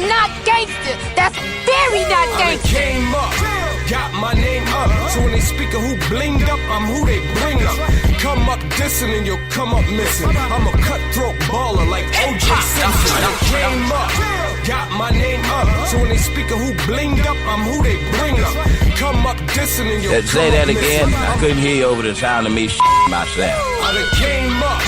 not gangster. That's very not gangster. I came up, got my name up. So when they speak of who blinged up, I'm who they bring up. Come up dissing and you'll come up missing. I'm a cutthroat baller like O.J. Simpson. I came up, got my name up. So when they speak of who blinged up, I'm who they bring up. Come up dissing and you'll come Say that up again. missing. I couldn't hear you over the sound of me myself. I done came up,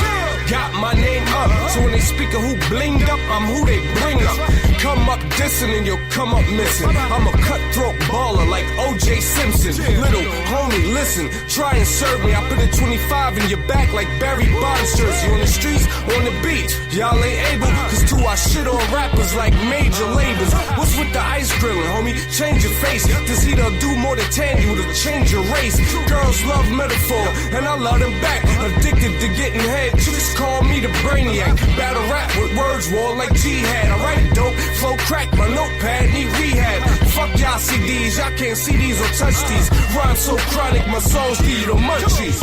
got my name up. So when they speak of who blinged up, I'm who they bring up. Come up dissing and you'll come up missing. I'm a cutthroat baller like O.J. Simpson. Little homie, listen, try and serve me. I put a 25 in your back like Barry Bonds jersey. On the streets, on the beach, y'all ain't able. Cause to our shit on rappers like major labels. What's with the ice grilling, homie? Change your face. This heat'll do more than tan you to change your race. Girls love metaphor, and I love them back. Addicted to getting head, chicks call me the brainiac. Battle rap with words, war like jihad. I write dope, flow crack, my notepad need rehab. Fuck y'all CDs, y'all can't see these or touch these. Rhyme so chronic, my songs give you the munchies.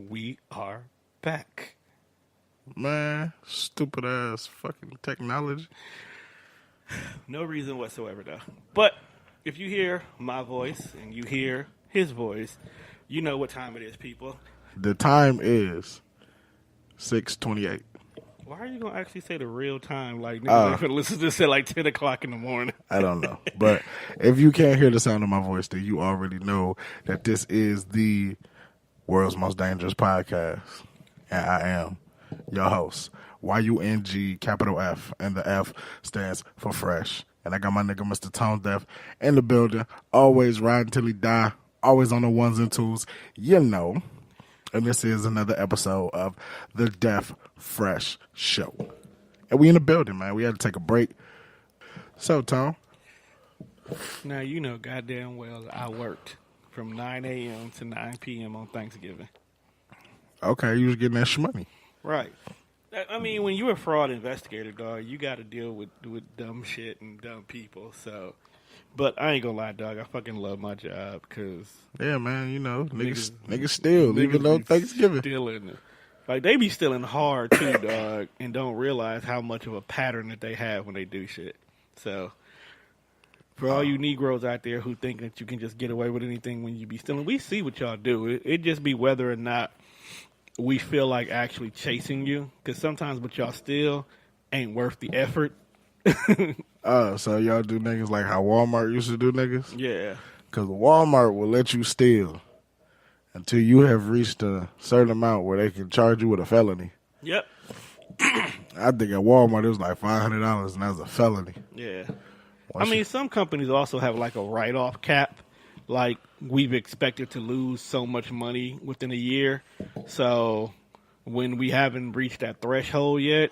We are back. Man, stupid ass fucking technology. No reason whatsoever, though. But if you hear my voice and you hear his voice, you know what time it is, people. The time is 6:28. Why are you going to actually say the real time? Like, niggas ain't gonna listen to this at like 10 o'clock in the morning. I don't know. But if you can't hear the sound of my voice, then you already know that this is the world's most dangerous podcast. And I am your host, YUNG, capital F, and the F stands for fresh. And I got my nigga Mr. Tone Deaf in the building, always riding till he die, always on the ones and twos, you know. And this is another episode of the Deaf Fresh Show. And we in the building, man. We had to take a break. So, Tone. Now, you know goddamn well I worked from 9 a.m. to 9 p.m. on Thanksgiving. Okay, you was getting that shmoney. Right. I mean, when you're a fraud investigator, dog, you got to deal with dumb shit and dumb people. So, but I ain't gonna lie, dog. I fucking love my job because yeah, man. You know, niggas steal even though Thanksgiving. Stealing, like they be stealing hard too, dog, and don't realize how much of a pattern that they have when they do shit. So, for all you Negroes out there who think that you can just get away with anything when you be stealing, we see what y'all do. It just be whether or not we feel like actually chasing you, because sometimes what y'all steal ain't worth the effort. So y'all do niggas like how Walmart used to do niggas? Yeah. Because Walmart will let you steal until you have reached a certain amount where they can charge you with a felony. Yep. I think at Walmart it was like $500 and that was a felony. Yeah. I mean, some companies also have like a write-off cap. Like, we've expected to lose so much money within a year. So, when we haven't reached that threshold yet,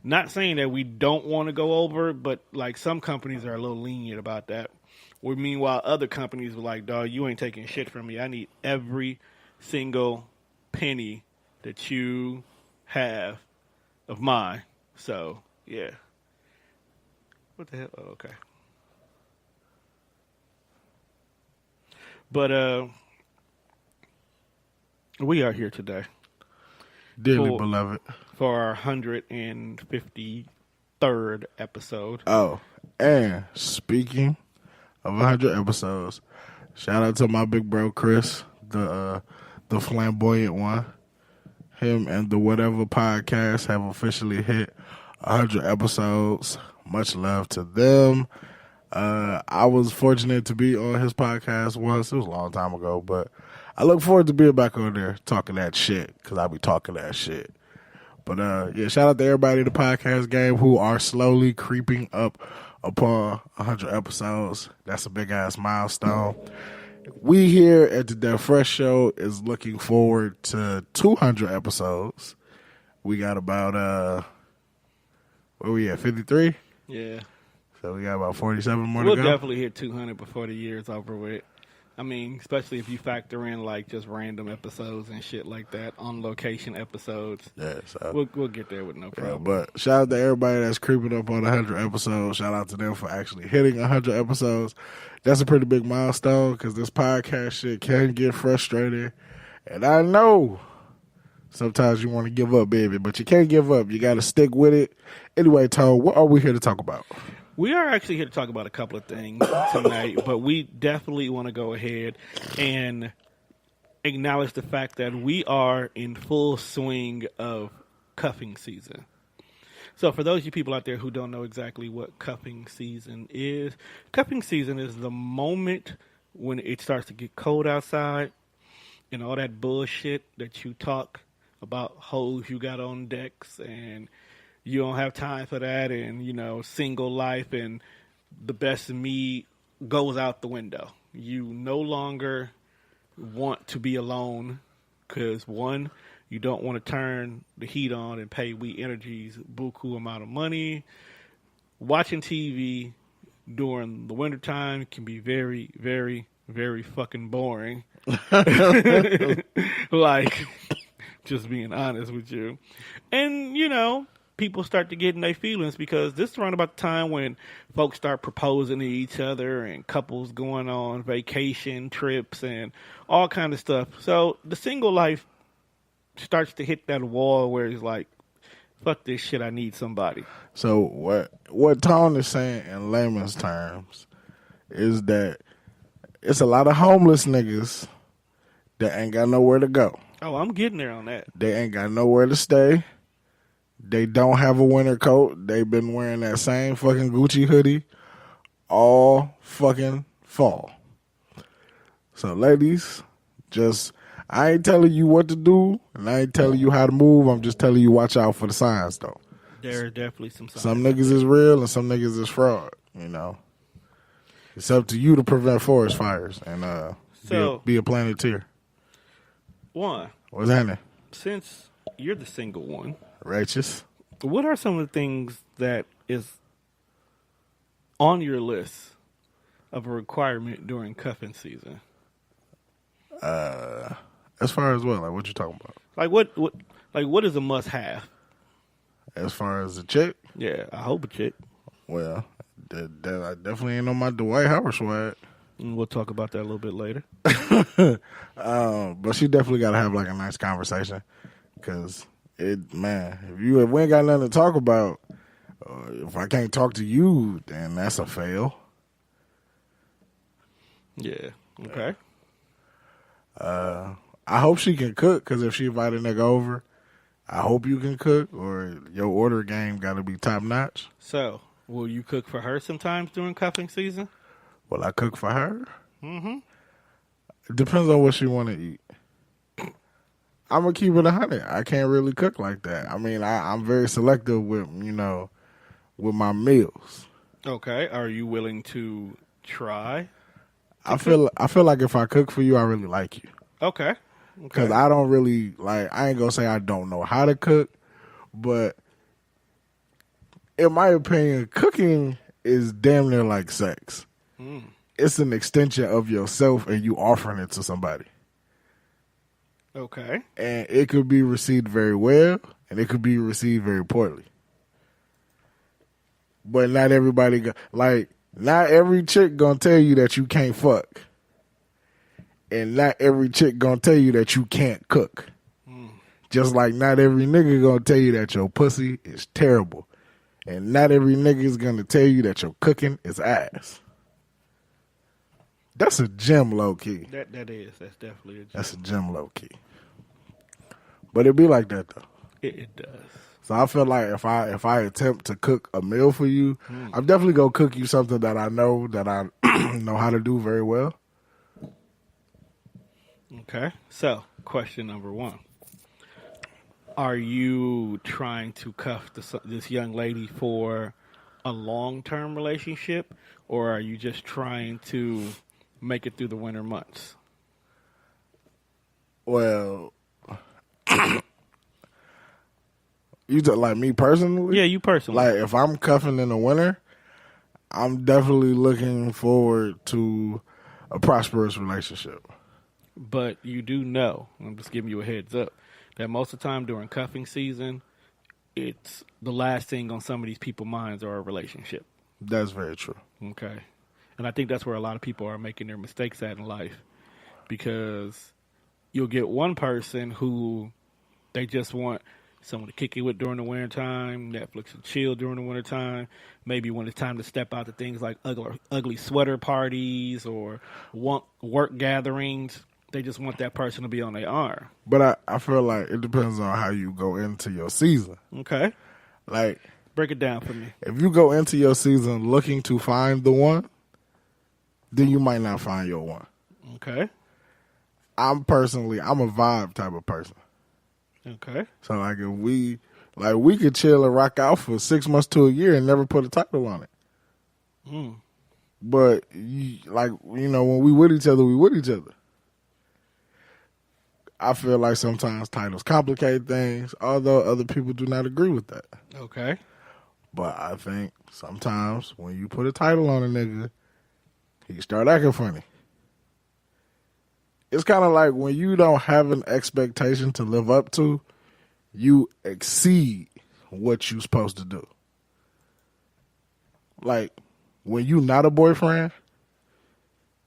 not saying that we don't want to go over, but, like, some companies are a little lenient about that. Where, meanwhile, other companies are like, dog, you ain't taking shit from me. I need every single penny that you have of mine. So, yeah. What the hell? Oh, okay. But we are here today. Dearly beloved. For our 153rd episode. Oh, and speaking of 100 episodes, shout out to my big bro Chris, the flamboyant one. Him and the Whatever Podcast have officially hit 100 episodes. Much love to them. I was fortunate to be on his podcast once. It was a long time ago, but I look forward to being back on there talking that shit, because I be talking that shit. But yeah, shout out to everybody in the podcast game who are slowly creeping up upon 100 episodes. That's a big-ass milestone. We here at the Deaf Fresh Show is looking forward to 200 episodes. We got about, where we at, 53? Yeah. So we got about 47 more we'll to go. We'll definitely hit 200 before the year is over with. I mean, especially if you factor in like just random episodes and shit like that, on location episodes. Yeah, so We'll get there with no problem. but shout out to everybody that's creeping up on 100 episodes. Shout out to them for actually hitting 100 episodes. That's a pretty big milestone because this podcast shit can get frustrating. And I know sometimes you want to give up, baby, but you can't give up. You got to stick with it. Anyway, Toad, what are we here to talk about? We are actually here to talk about a couple of things tonight, but we definitely want to go ahead and acknowledge the fact that we are in full swing of cuffing season. So for those of you people out there who don't know exactly what cuffing season is the moment when it starts to get cold outside and all that bullshit that you talk about hoes you got on decks and you don't have time for that, and, you know, single life and the best of me goes out the window. You no longer want to be alone because, one, you don't want to turn the heat on and pay We Energies buku amount of money. Watching TV during the wintertime can be very, very, very fucking boring. Like, just being honest with you. And, you know, people start to get in their feelings because this is around about the time when folks start proposing to each other and couples going on vacation trips and all kind of stuff. So the single life starts to hit that wall where it's like, fuck this shit, I need somebody. So what Tone is saying in layman's terms is that it's a lot of homeless niggas that ain't got nowhere to go. Oh, I'm getting there on that. They ain't got nowhere to stay. They don't have a winter coat. They've been wearing that same fucking Gucci hoodie all fucking fall. So, ladies, I ain't telling you what to do, and I ain't telling you how to move. I'm just telling you watch out for the signs, though. There are definitely some signs. Some niggas is real and some niggas is fraud, you know. It's up to you to prevent forest fires and be a planeteer. One. What's happening? Since you're the single one, righteous, what are some of the things that is on your list of a requirement during cuffing season? As far as what? Like, what you talking about? Like what is a must have? As far as a chick? Yeah, I hope a chick. Well, that I definitely ain't on my Dwight Howard swag. And we'll talk about that a little bit later. But she definitely got to have like a nice conversation, because if we ain't got nothing to talk about, if I can't talk to you, then that's a fail. Yeah. Okay. I hope she can cook, because if she invite a nigga over, I hope you can cook, or your order game got to be top notch. So, will you cook for her sometimes during cuffing season? Will I cook for her? Mm-hmm. It depends on what she want to eat. I'm going to keep it 100. I can't really cook like that. I mean, I'm very selective with my meals. Okay. Are you willing to try? I feel like if I cook for you, I really like you. Okay. Because I don't really, I ain't going to say I don't know how to cook, but in my opinion, cooking is damn near like sex. Mm. It's an extension of yourself and you offering it to somebody. Okay. And it could be received very well, and it could be received very poorly. But not everybody, not every chick gonna tell you that you can't fuck. And not every chick gonna tell you that you can't cook. Mm. Just like not every nigga gonna tell you that your pussy is terrible. And not every nigga is gonna tell you that your cooking is ass. That's a gem, low key. That is. That's definitely a gem. That's a gem, low key. But it be like that though. It does. So I feel like if I attempt to cook a meal for you, I'm definitely gonna cook you something that I know know how to do very well. Okay. So, question number 1. Are you trying to cuff this young lady for a long-term relationship, or are you just trying to make it through the winter months? Well, you like me personally? Yeah, you personally. Like if I'm cuffing in the winter, I'm definitely looking forward to a prosperous relationship. But you do know, I'm just giving you a heads up, that most of the time during cuffing season, it's the last thing on some of these people's minds are a relationship. That's very true. Okay. And I think that's where a lot of people are making their mistakes at in life. Because you'll get one person who they just want someone to kick it with during the winter time, Netflix and chill during the winter time. Maybe when it's time to step out to things like ugly sweater parties or work gatherings, they just want that person to be on their arm. But I feel like it depends on how you go into your season. Okay. Like, break it down for me. If you go into your season looking to find the one, then you might not find your one. Okay. I'm a vibe type of person. Okay. So like if we could chill and rock out for 6 months to a year and never put a title on it. Mm. But when we with each other, we with each other. I feel like sometimes titles complicate things, although other people do not agree with that. Okay. But I think sometimes when you put a title on a nigga, he start acting funny. It's kind of like when you don't have an expectation to live up to, you exceed what you're supposed to do. Like, when you not a boyfriend,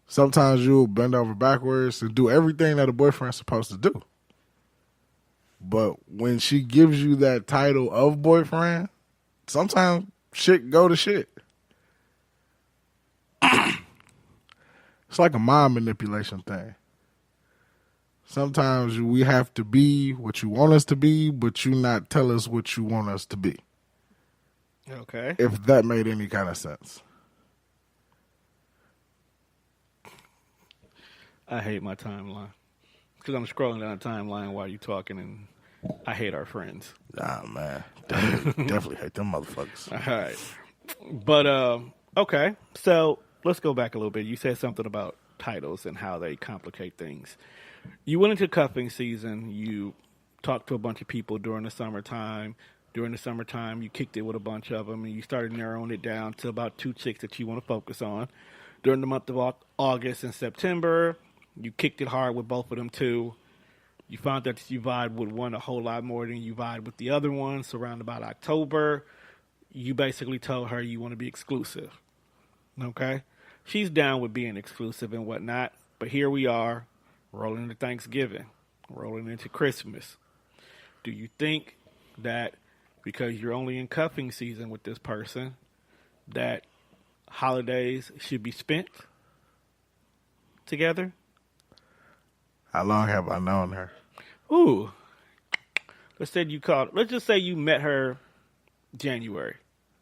sometimes you'll bend over backwards to do everything that a boyfriend's supposed to do. But when she gives you that title of boyfriend, sometimes shit go to shit. It's like a mind manipulation thing. Sometimes we have to be what you want us to be, but you not tell us what you want us to be. Okay. If that made any kind of sense. I hate my timeline. Because I'm scrolling down the timeline while you're talking, and I hate our friends. Nah, man. Definitely hate them motherfuckers. All right. But, okay. So, let's go back a little bit. You said something about titles and how they complicate things. You went into cuffing season. You talked to a bunch of people during the summertime. During the summertime, you kicked it with a bunch of them, and you started narrowing it down to about 2 chicks that you want to focus on. During the month of August and September, you kicked it hard with both of them, too. You found that you vibe with one a whole lot more than you vibe with the other one. So around about October, you basically told her you want to be exclusive. Okay? She's down with being exclusive and whatnot, but here we are, rolling into Thanksgiving, rolling into Christmas. Do you think that because you're only in cuffing season with this person, that holidays should be spent together? How long have I known her? Ooh. Let's just say you met her January.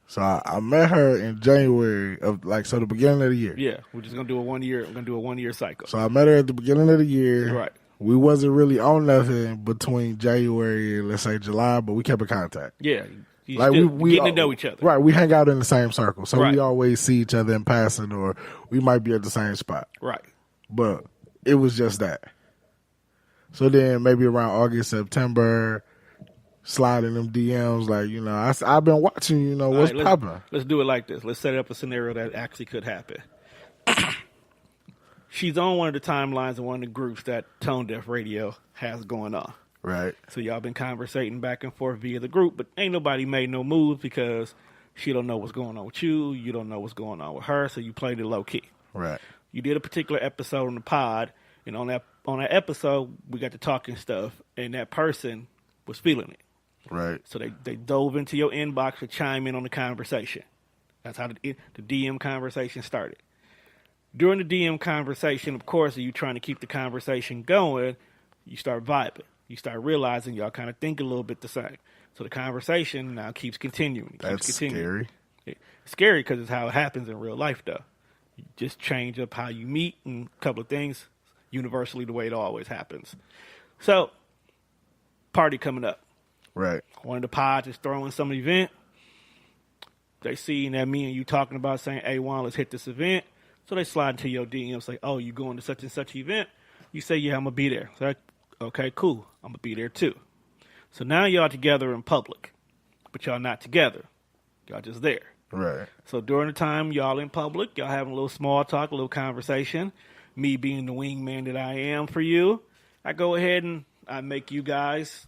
So I met her in January of the beginning of the year. Yeah, we're just gonna do a 1 year. We're gonna do a 1 year cycle. So I met her at the beginning of the year. Right. We wasn't really on nothing between January and let's say July, but we kept in contact. Yeah, like we getting to know each other. Right. We hang out in the same circle, so right. we always see each other in passing, or we might be at the same spot. Right. But it was just that. So then maybe around August, September, sliding them DMs like, I've been watching, what's popping. Let's do it like this. Let's set up a scenario that actually could happen. She's on one of the timelines of one of the groups that Tone Deaf Radio has going on. Right. So y'all been conversating back and forth via the group, but ain't nobody made no moves because she don't know what's going on with you. You don't know what's going on with her, so you played it low key. Right. You did a particular episode on the pod, and on that episode, we got to talking stuff, and that person was feeling it. Right. So they dove into your inbox to chime in on the conversation. That's how the DM conversation started. During the DM conversation, of course, you trying to keep the conversation going, you start vibing. You start realizing y'all kind of think a little bit the same. So the conversation now keeps continuing. Scary. It's scary because it's how it happens in real life, though. You just change up how you meet and a couple of things, universally the way it always happens. So, party coming up. Right. One of the pods is throwing some event. They see that me and you talking about saying, hey, Juan, let's hit this event. So they slide into your DMs like, oh, you going to such and such event? You say, yeah, I'm going to be there. So okay, cool. I'm going to be there too. So now y'all together in public, but y'all not together. Y'all just there. Right. So during the time y'all in public, y'all having a little small talk, a little conversation. me being the wingman that I am for you, I go ahead and I make you guys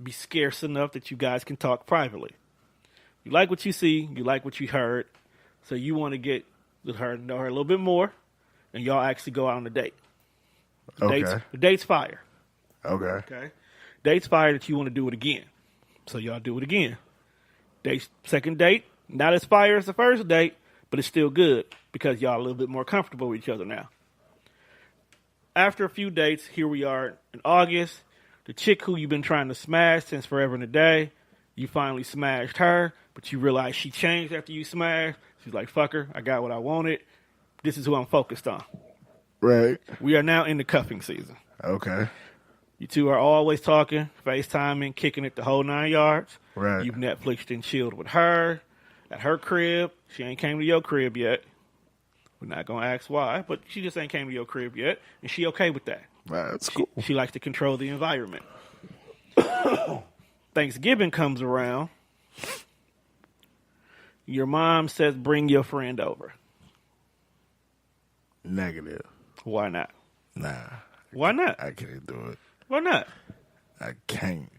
be scarce enough that you guys can talk privately. You like what you see, you like what you heard, so you want to get with her, know her a little bit more, and y'all actually go out on a date. The date's fire. Okay. Date's fire that you want to do it again. So y'all do it again. Second date, not as fire as the first date, but it's still good because y'all a little bit more comfortable with each other now. After a few dates, here we are in August. The chick who you've been trying to smash since forever and a day, you finally smashed her, but you realize she changed after you smashed. She's like, fuck her, I got what I wanted. This is who I'm focused on. Right. We are now in the cuffing season. Okay. You two are always talking, FaceTiming, kicking it the whole 9 yards. Right. You've Netflixed and chilled with her at her crib. She ain't came to your crib yet. We're not going to ask why, but she just ain't came to your crib yet, and she okay with that. That's cool. She likes to control the environment. Thanksgiving comes around. Your mom says, bring your friend over. Negative. Why not? Nah. Why not? I can't do it. Why not? I can't.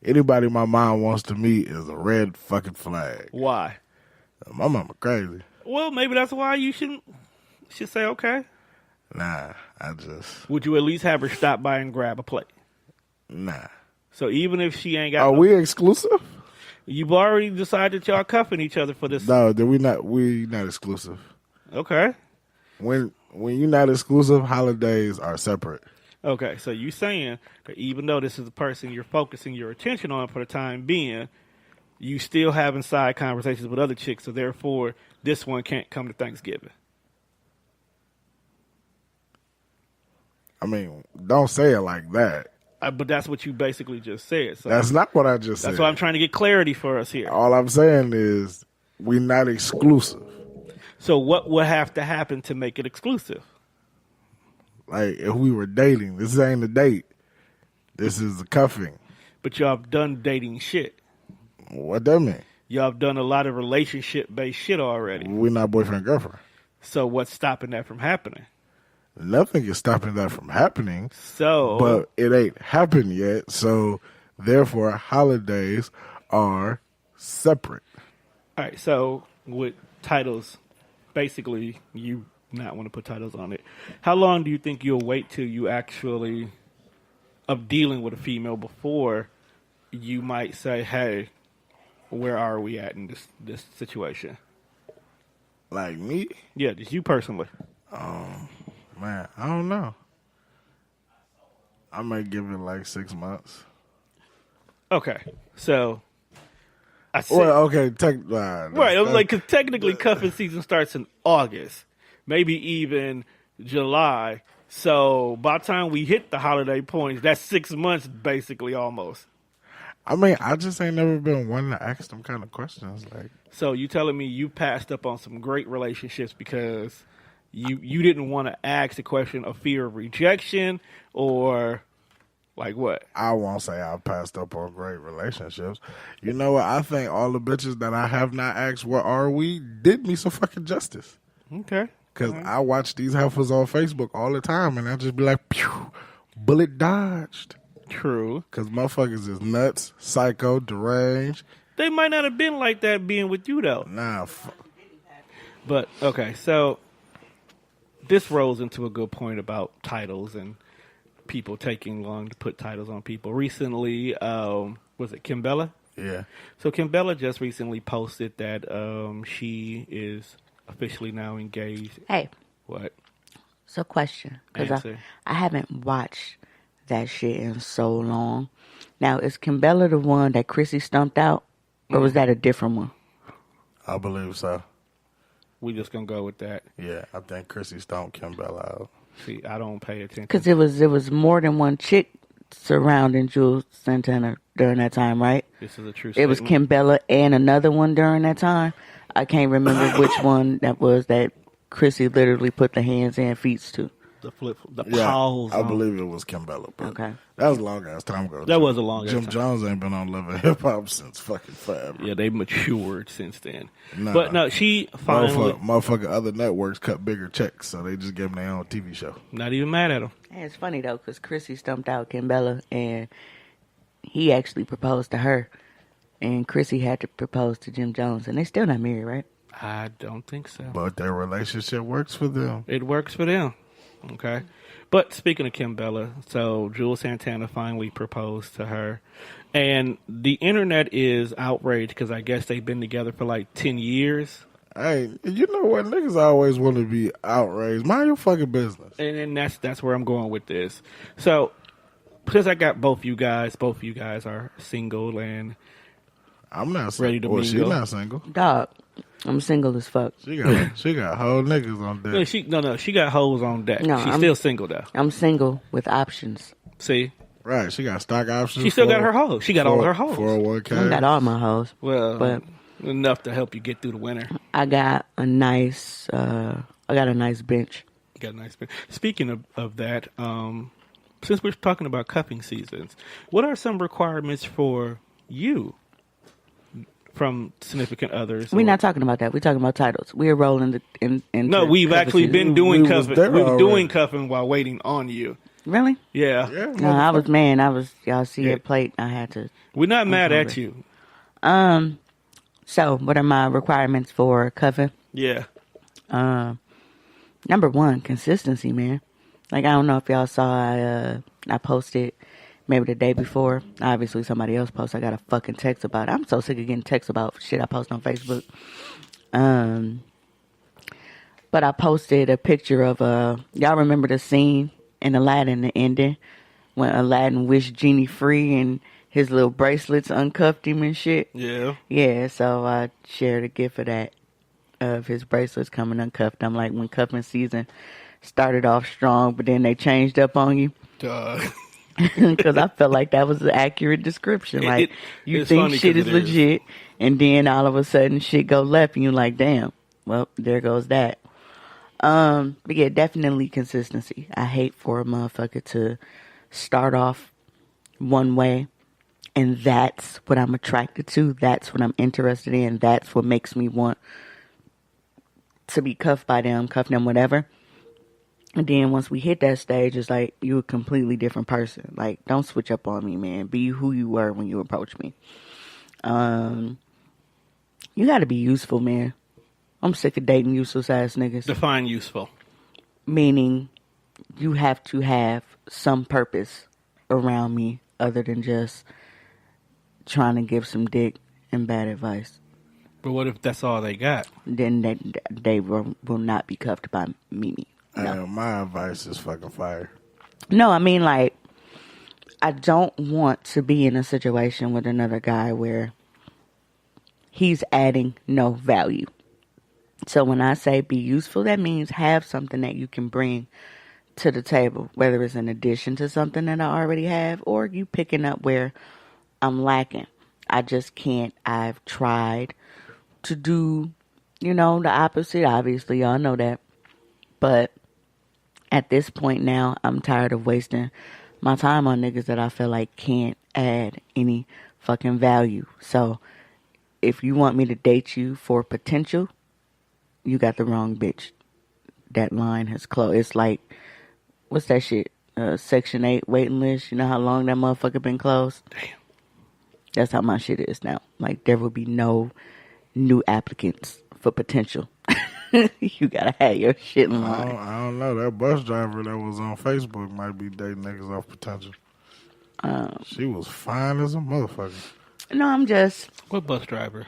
Anybody my mom wants to meet is a red fucking flag. Why? My mama crazy. Well, maybe that's why you should say okay. Nah, I just... Would you at least have her stop by and grab a plate? Nah. So even if she ain't got... Are we exclusive? You've already decided that y'all cuffing each other for this. No, we not exclusive. Okay. When you're not exclusive, holidays are separate. Okay, so you saying that even though this is the person you're focusing your attention on for the time being, you still having side conversations with other chicks, so therefore this one can't come to Thanksgiving. I mean, don't say it like that. But that's what you basically just said. So that's not what I just said. That's why I'm trying to get clarity for us here. All I'm saying is we're not exclusive. So what would have to happen to make it exclusive? Like, if we were dating, this ain't a date. This is a cuffing. But y'all have done dating shit. What that mean? Y'all have done a lot of relationship-based shit already. We're not boyfriend, girlfriend. So what's stopping that from happening? Nothing is stopping that from happening. So, but it ain't happened yet. So, therefore, holidays are separate. All right. So, with titles, basically, you not want to put titles on it. How long do you think you'll wait till you actually of dealing with a female before you might say, "Hey, where are we at in this situation?" Like me? Yeah, just you personally. Man, I don't know. I might give it like 6 months. Okay, so I said, well, okay, right. I'm like, because technically, cuffing season starts in August, maybe even July. So by the time we hit the holiday points, that's 6 months, basically, almost. I mean, I just ain't never been one to ask them kind of questions. Like, so you telling me you passed up on some great relationships because you didn't want to ask the question of fear of rejection, or like what? I won't say I passed up on great relationships. You know what? I think all the bitches that I have not asked where are we did me some fucking justice. Okay. Because I watch these heifers on Facebook all the time, and I just be like, pew, bullet dodged. True. Because motherfuckers is nuts, psycho, deranged. They might not have been like that being with you, though. Nah. But, okay, so this rolls into a good point about titles and people taking long to put titles on people. Recently, was it Kimbella? Yeah. So Kimbella just recently posted that she is officially now engaged. Hey. What? So question, because I haven't watched that shit in so long. Now, is Kimbella the one that Chrissy stumped out, or was that a different one? I believe so. We just gonna go with that. Yeah, I think Chrissy stumped Kimbella out. See, I don't pay attention. Because it was more than one chick surrounding Jules Santana during that time, right? This is a true statement. It was Kimbella and another one during that time. I can't remember which one that was that Chrissy literally put the hands and feet to. The paws. I believe it was Kimbella. Okay. That was a long ass time ago. That was a long Jim ass time. Jones ain't been on Love and Hip Hop since fucking forever. Yeah, they matured since then. But no, she finally... Motherfucking other networks cut bigger checks, so they just gave them their own TV show. Not even mad at them. And it's funny, though, because Chrissy stumped out Kimbella, and he actually proposed to her. And Chrissy had to propose to Jim Jones, and they still not married, right? I don't think so. But their relationship works for them. It works for them. Okay. But speaking of Kimbella, so Jules Santana finally proposed to her. And the internet is outraged because I guess they've been together for like 10 years. Hey, you know what? Niggas always want to be outraged. Mind your fucking business. And that's where I'm going with this. So, because I got both you guys are single and I'm not ready to mingle. She's not single. Dog, I'm single as fuck. She got whole niggas on deck. No, she got hoes on deck. No, She's still single though. I'm single with options. See? Right, she got stock options. She still got her hoes. She got all her hoes. 401k. I got all my hoes. Well, but enough to help you get through the winter. I got a nice bench. Got a nice bench. Speaking of that, since we're talking about cuffing seasons, what are some requirements for you from significant others? We're not talking about that. We're talking about titles. We're rolling No, we've actually been doing cuffing. We were doing cuffing while waiting on you. Really? Yeah. No, y'all see your plate. I had to. We're not mad at you. So, what are my requirements for cuffing? Yeah. Number one, consistency, man. Like, I don't know if y'all saw, I posted maybe the day before. Obviously, somebody else posted. I got a fucking text about it. I'm so sick of getting texts about shit I post on Facebook. But I posted a picture of, y'all remember the scene in Aladdin, the ending, when Aladdin wished Genie free and his little bracelets uncuffed him and shit? Yeah. Yeah, so I shared a gif of that, of his bracelets coming uncuffed. I'm like, when cuffing season started off strong, but then they changed up on you. Because I felt like that was an accurate description. Like, you think shit is legit, and then all of a sudden shit go left, and you're like, damn, well, there goes that. But yeah, definitely consistency. I hate for a motherfucker to start off one way, and that's what I'm attracted to. That's what I'm interested in. That's what makes me want to be cuffed by them, cuff them, whatever. And then once we hit that stage, it's like, you're a completely different person. Like, don't switch up on me, man. Be who you were when you approached me. You gotta be useful, man. I'm sick of dating useless ass niggas. Define useful. Meaning, you have to have some purpose around me other than just trying to give some dick and bad advice. But what if that's all they got? Then they will not be cuffed by Mimi. No. My advice is fucking fire. No, I mean, like, I don't want to be in a situation with another guy where he's adding no value. So when I say be useful, that means have something that you can bring to the table, whether it's in addition to something that I already have, or you picking up where I'm lacking. I just can't. I've tried to do, the opposite. Obviously, y'all know that. But at this point now, I'm tired of wasting my time on niggas that I feel like can't add any fucking value. So if you want me to date you for potential, you got the wrong bitch. That line has closed. It's like, what's that shit? Section 8 waiting list. You know how long that motherfucker been closed? Damn. That's how my shit is now. Like, there will be no new applicants for potential. You gotta have your shit in line. I don't know. That bus driver that was on Facebook might be dating niggas off potential. She was fine as a motherfucker. No, I'm just... What bus driver?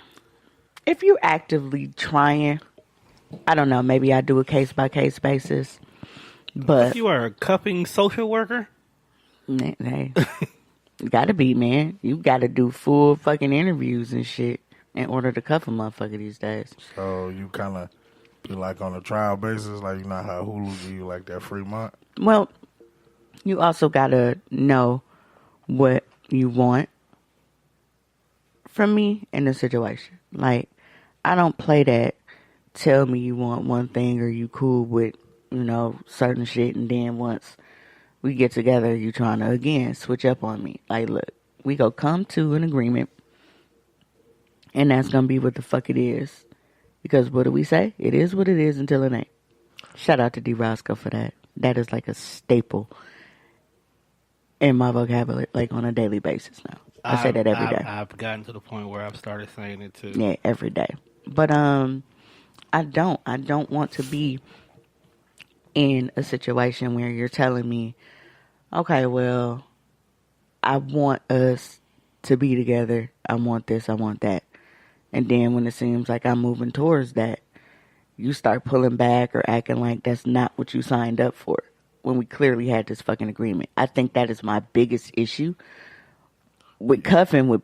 If you're actively trying, I don't know, maybe I do a case-by-case basis. But if you are a cuffing social worker? Hey, you gotta be, man. You gotta do full fucking interviews and shit in order to cuff a motherfucker these days. So you kind of be like on a trial basis, like, you know how Hulu give you like that free month? Well, you also gotta know what you want from me in the situation. Like, I don't play that tell me you want one thing or you cool with, certain shit, and then once we get together, you trying to, again, switch up on me. Like, look, we go come to an agreement, and that's going to be what the fuck it is. Because what do we say? It is what it is until it ain't. Shout out to D. Roscoe for that. That is like a staple in my vocabulary, like on a daily basis now. I say that every day. I've gotten to the point where I've started saying it too. Yeah, every day. But I don't want to be in a situation where you're telling me, okay, well, I want us to be together. I want this, I want that. And then when it seems like I'm moving towards that, you start pulling back or acting like that's not what you signed up for when we clearly had this fucking agreement. I think that is my biggest issue with cuffing, with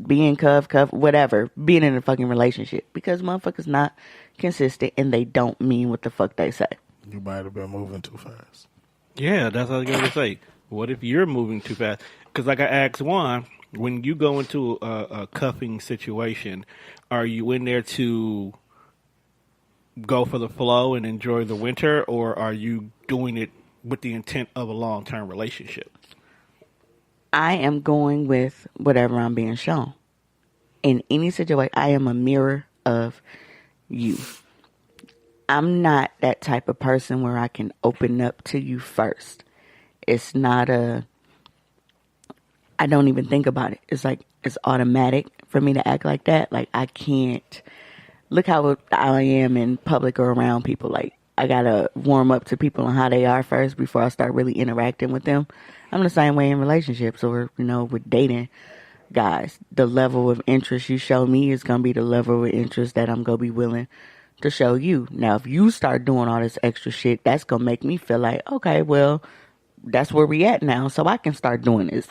being cuff, whatever, being in a fucking relationship. Because motherfuckers not consistent and they don't mean what the fuck they say. You might have been moving too fast. Yeah, that's what I was going to say. What if you're moving too fast? Because like I asked Juan, when you go into a cuffing situation, are you in there to go for the flow and enjoy the winter, or are you doing it with the intent of a long-term relationship? I am going with whatever I'm being shown. In any situation, I am a mirror of you. I'm not that type of person where I can open up to you first. It's not I don't even think about it. It's like, it's automatic for me to act like that. Like, I can't, look how I am in public or around people. Like, I gotta warm up to people and how they are first before I start really interacting with them. I'm the same way in relationships or, with dating guys. The level of interest you show me is gonna be the level of interest that I'm gonna be willing to show you. Now, if you start doing all this extra shit, that's gonna make me feel like, okay, well, that's where we at now, so I can start doing this.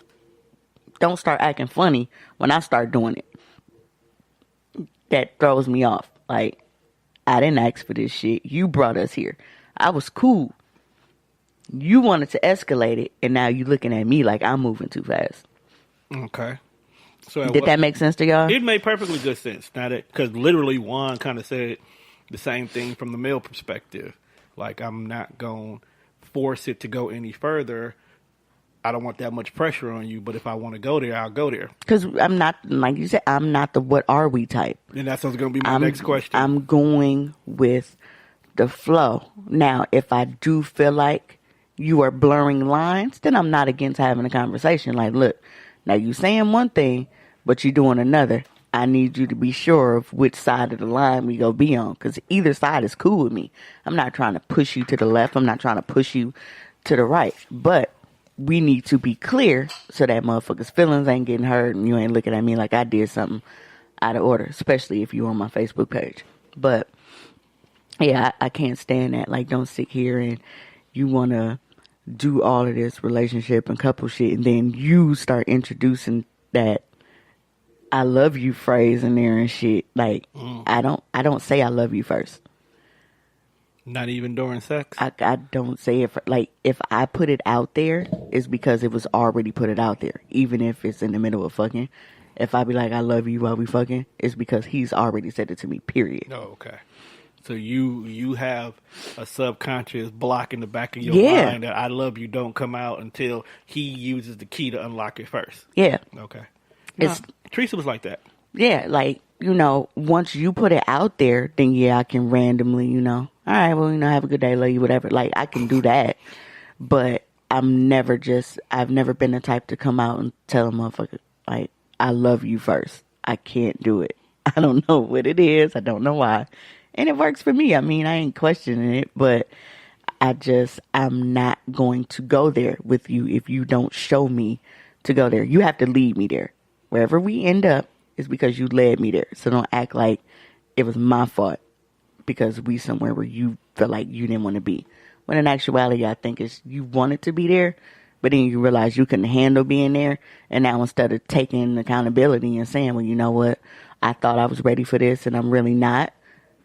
Don't start acting funny when I start doing it. That throws me off. Like, I didn't ask for this shit. You brought us here. I was cool. You wanted to escalate it, and now you looking at me like I'm moving too fast. Okay. So did that make sense to y'all? It made perfectly good sense. Now that, because literally Juan kind of said the same thing from the male perspective. Like, I'm not going to force it to go any further. I don't want that much pressure on you, but if I want to go there, I'll go there. Because I'm not, like you said, I'm not the what are we type. And that's what's going to be my next question. I'm going with the flow. Now, if I do feel like you are blurring lines, then I'm not against having a conversation. Like, look, now you saying one thing, but you doing another. I need you to be sure of which side of the line we go be on. Because either side is cool with me. I'm not trying to push you to the left. I'm not trying to push you to the right. But we need to be clear so that motherfuckers' feelings ain't getting hurt and you ain't looking at me like I did something out of order, especially if you're on my Facebook page. But, yeah, I can't stand that. Like, don't sit here and you want to do all of this relationship and couple shit and then you start introducing that I love you phrase in there and shit. Like, I don't say I love you first. Not even during sex? I don't say it. Like, if I put it out there, it's because it was already put it out there. Even if it's in the middle of fucking. If I be like, I love you while we fucking, it's because he's already said it to me, period. Oh, okay. So you have a subconscious block in the back of your mind that I love you don't come out until he uses the key to unlock it first. Yeah. Okay. Teresa was like that. Yeah, like, once you put it out there, then yeah, I can randomly, all right, well, have a good day, love you, whatever. Like, I can do that. But I've never been the type to come out and tell a motherfucker, like, I love you first. I can't do it. I don't know what it is. I don't know why. And it works for me. I mean, I ain't questioning it, but I'm not going to go there with you if you don't show me to go there. You have to lead me there. Wherever we end up is because you led me there. So don't act like it was my fault because we somewhere where you felt like you didn't want to be. When in actuality, I think it's you wanted to be there, but then you realize you couldn't handle being there. And now instead of taking accountability and saying, well, you know what? I thought I was ready for this and I'm really not.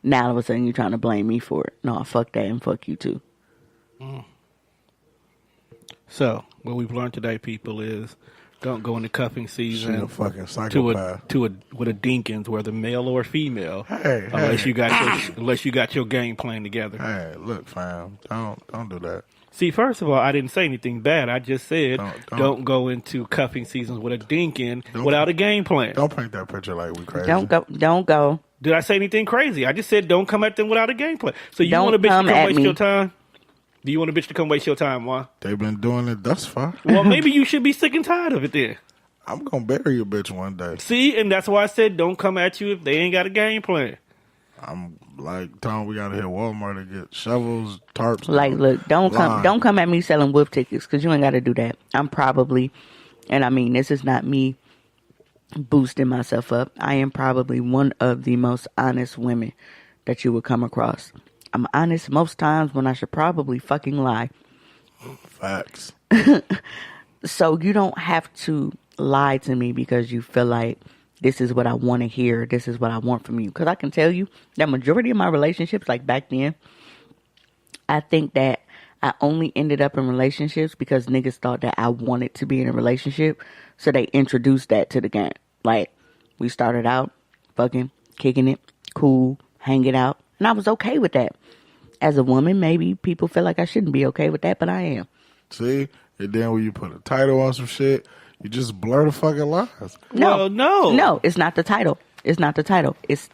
Now all of a sudden you're trying to blame me for it. No, fuck that and fuck you too. So what we've learned today, people, is don't go into cuffing season a fucking psychopath. with a Dinkins, whether male or female, unless you got your game plan together. Hey, look, fam, don't do that. See, first of all, I didn't say anything bad. I just said don't go into cuffing seasons with a dink in without a game plan. Don't paint that picture like we crazy. Don't go. Did I say anything crazy? I just said don't come at them without a game plan. So you want a bitch to come waste your time? Do you want a bitch to come waste your time, Juan? They've been doing it thus far. Well, maybe you should be sick and tired of it then. I'm going to bury your bitch one day. See, and that's why I said don't come at you if they ain't got a game plan. I'm like, Tom, we got to hit Walmart to get shovels, tarps. Like, look, don't come at me selling whip tickets because you ain't got to do that. I'm probably, and I mean, this is not me boosting myself up. I am probably one of the most honest women that you would come across. I'm honest most times when I should probably fucking lie. Facts. So you don't have to lie to me because you feel like this is what I want to hear. This is what I want from you. Because I can tell you that majority of my relationships, like back then, I think that I only ended up in relationships because niggas thought that I wanted to be in a relationship. So they introduced that to the game. Like, we started out fucking, kicking it, cool, hanging out. And I was okay with that. As a woman, maybe people feel like I shouldn't be okay with that, but I am. See? And then when you put a title on some shit, you just blur the fucking lines. No. No, it's not the title. It's not the title. It's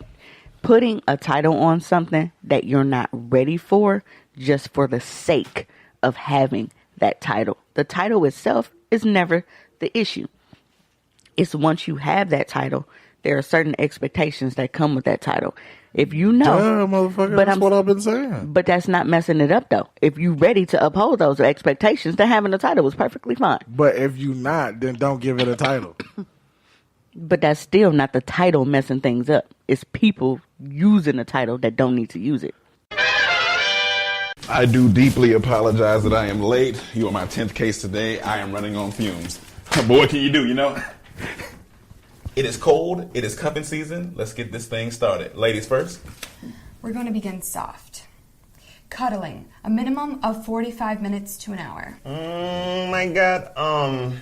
putting a title on something that you're not ready for just for the sake of having that title. The title itself is never the issue. It's once you have that title, there are certain expectations that come with that title. If you know, motherfucker, that's what I've been saying. But that's not messing it up, though. If you ready to uphold those expectations, then having a title is perfectly fine. But if you not, then don't give it a title. But that's still not the title messing things up. It's people using the title that don't need to use it. I do deeply apologize that I am late. You are my 10th case today. I am running on fumes. But what can you do, you know? It is cold. It is cuffing season. Let's get this thing started. Ladies first. We're going to begin soft. Cuddling. A minimum of 45 minutes to an hour. Oh my God.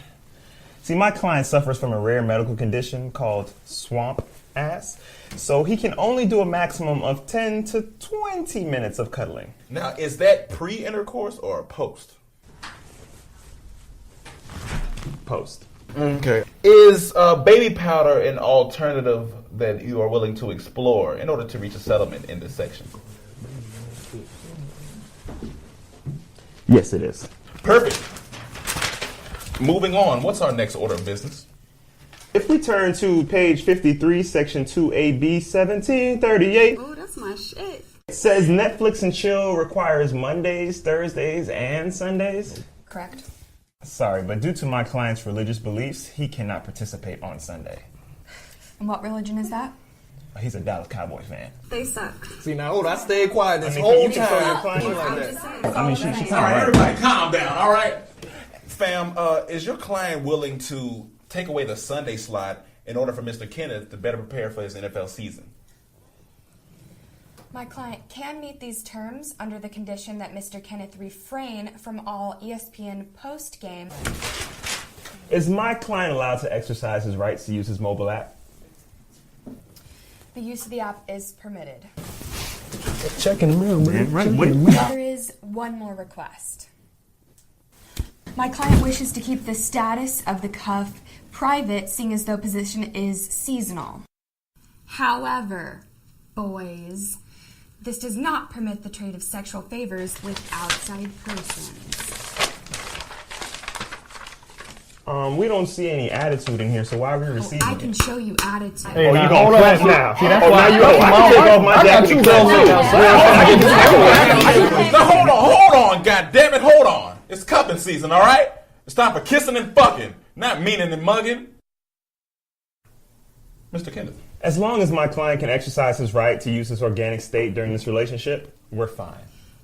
See, my client suffers from a rare medical condition called swamp ass. So he can only do a maximum of 10 to 20 minutes of cuddling. Now, is that pre-intercourse or post? Post. Okay. Is baby powder an alternative that you are willing to explore in order to reach a settlement in this section? Yes, it is. Perfect. Moving on. What's our next order of business? If we turn to page 53, section 2AB, 1738. Oh, that's my shit. It says Netflix and chill requires Mondays, Thursdays, and Sundays. Correct. Sorry, but due to my client's religious beliefs, he cannot participate on Sunday. And what religion is that? He's a Dallas Cowboy fan. They suck. See, now, hold on. I stayed quiet this whole time. She All right, everybody calm down, all right? Fam, is your client willing to take away the Sunday slot in order for Mr. Kenneth to better prepare for his NFL season? My client can meet these terms under the condition that Mr. Kenneth refrain from all ESPN post-game. Is my client allowed to exercise his rights to use his mobile app? The use of the app is permitted. Check in the mail, man. There is one more request. My client wishes to keep the status of the cuff private, seeing as though position is seasonal. However, boys, this does not permit the trade of sexual favors with outside persons. We don't see any attitude in here, so why are we receiving I can show you attitude. Hey, you gonna clap now? See, that's why you take off my jacket. Hold on, goddammit, hold on. It's cupping season, all right? It's time for kissing and fucking, not meaning and mugging. Mr. Kenneth. As long as my client can exercise his right to use his organic state during this relationship, we're fine.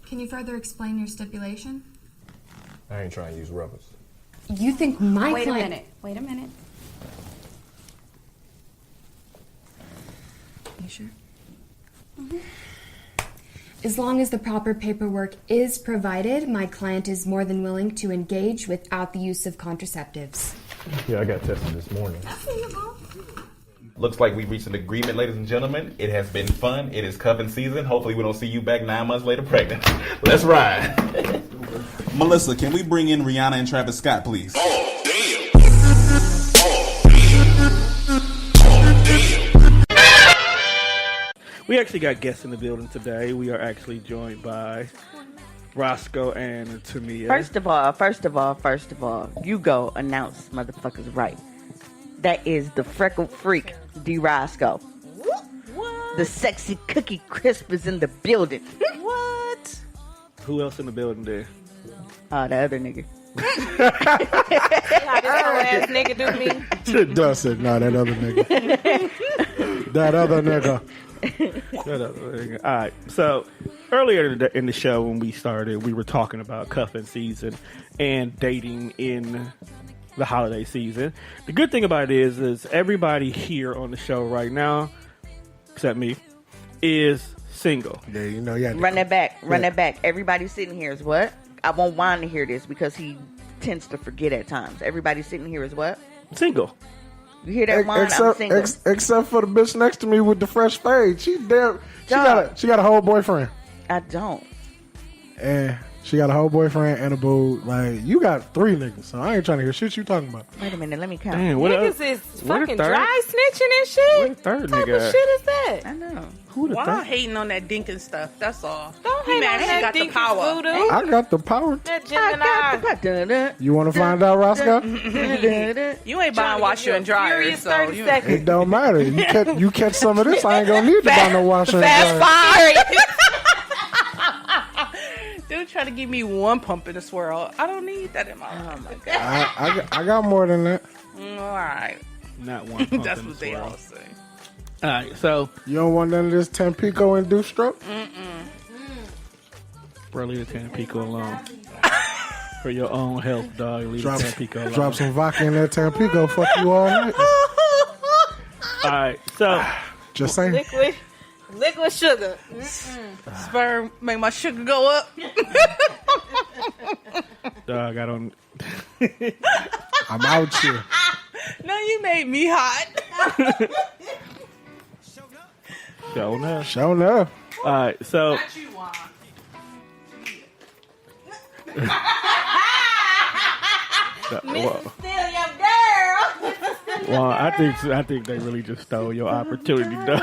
Can you further explain your stipulation? I ain't trying to use rubbers. You think my Wait client... a minute. You sure? Mm-hmm. As long as the proper paperwork is provided, my client is more than willing to engage without the use of contraceptives. Yeah, I got tested this morning. Looks like we've reached an agreement, ladies and gentlemen. It has been fun. It is cuffing season. Hopefully we don't see you back 9 months later pregnant. Let's ride. Melissa, can we bring in Rihanna and Travis Scott, please? We actually got guests in the building today. We are actually joined by Roscoe and Tamia. First of all, you go announce motherfuckers right. That is the freckled freak, D. Roscoe. What? The sexy cookie crisp is in the building. What? Who else in the building there? The other nigga. How this whole ass nigga do me? Does said, no, that other nigga. That other nigga. All right. So earlier in the show when we started, we were talking about cuffing season and dating in the holiday season. The good thing about it is everybody here on the show right now, except me, is single. Yeah, you know, yeah. Run that back. Everybody sitting here is what? I want Juan to hear this because he tends to forget at times. Everybody sitting here is what? Single. You hear that, Juan? I'm single. Except for the bitch next to me with the fresh fade. She got a whole boyfriend. I don't. And she got a whole boyfriend and a boo. Like, you got 3 niggas, so I ain't trying to hear shit you talking about. Wait a minute, let me count. Damn, Niggas is fucking dry snitching and shit. What third What type nigga? of shit is that? I know. Who the Well, third? I'm hating on that Dinkin stuff. That's all. Don't He hate mad on she that got the Dinkin power. voodoo. I got the power. That I got Gemini. the You want to find out, Roscoe? You ain't buying washer and dryer, Furious so 30 you seconds. It don't matter. You catch some of this, I ain't gonna need to buy no washer and fast dryer. fire. Dude, trying to give me one pump in the swirl. I don't need that in my life. Oh my god. I got more than that. All right. Not one. pump That's in the what they swirl. all say. All right, so You don't want none of this Tampico and Deuce stroke? bro, leave the Tampico alone. For your own health, dog. Leave Drop, the Tampico alone. drop some vodka in that Tampico. Fuck you all night. All right, so Just saying. Liquid sugar. Sperm make my sugar go up. dog, I don't. I'm out here. No, you made me hot. Show enough. Show enough. All right, so well, I think they really just stole your opportunity, dog.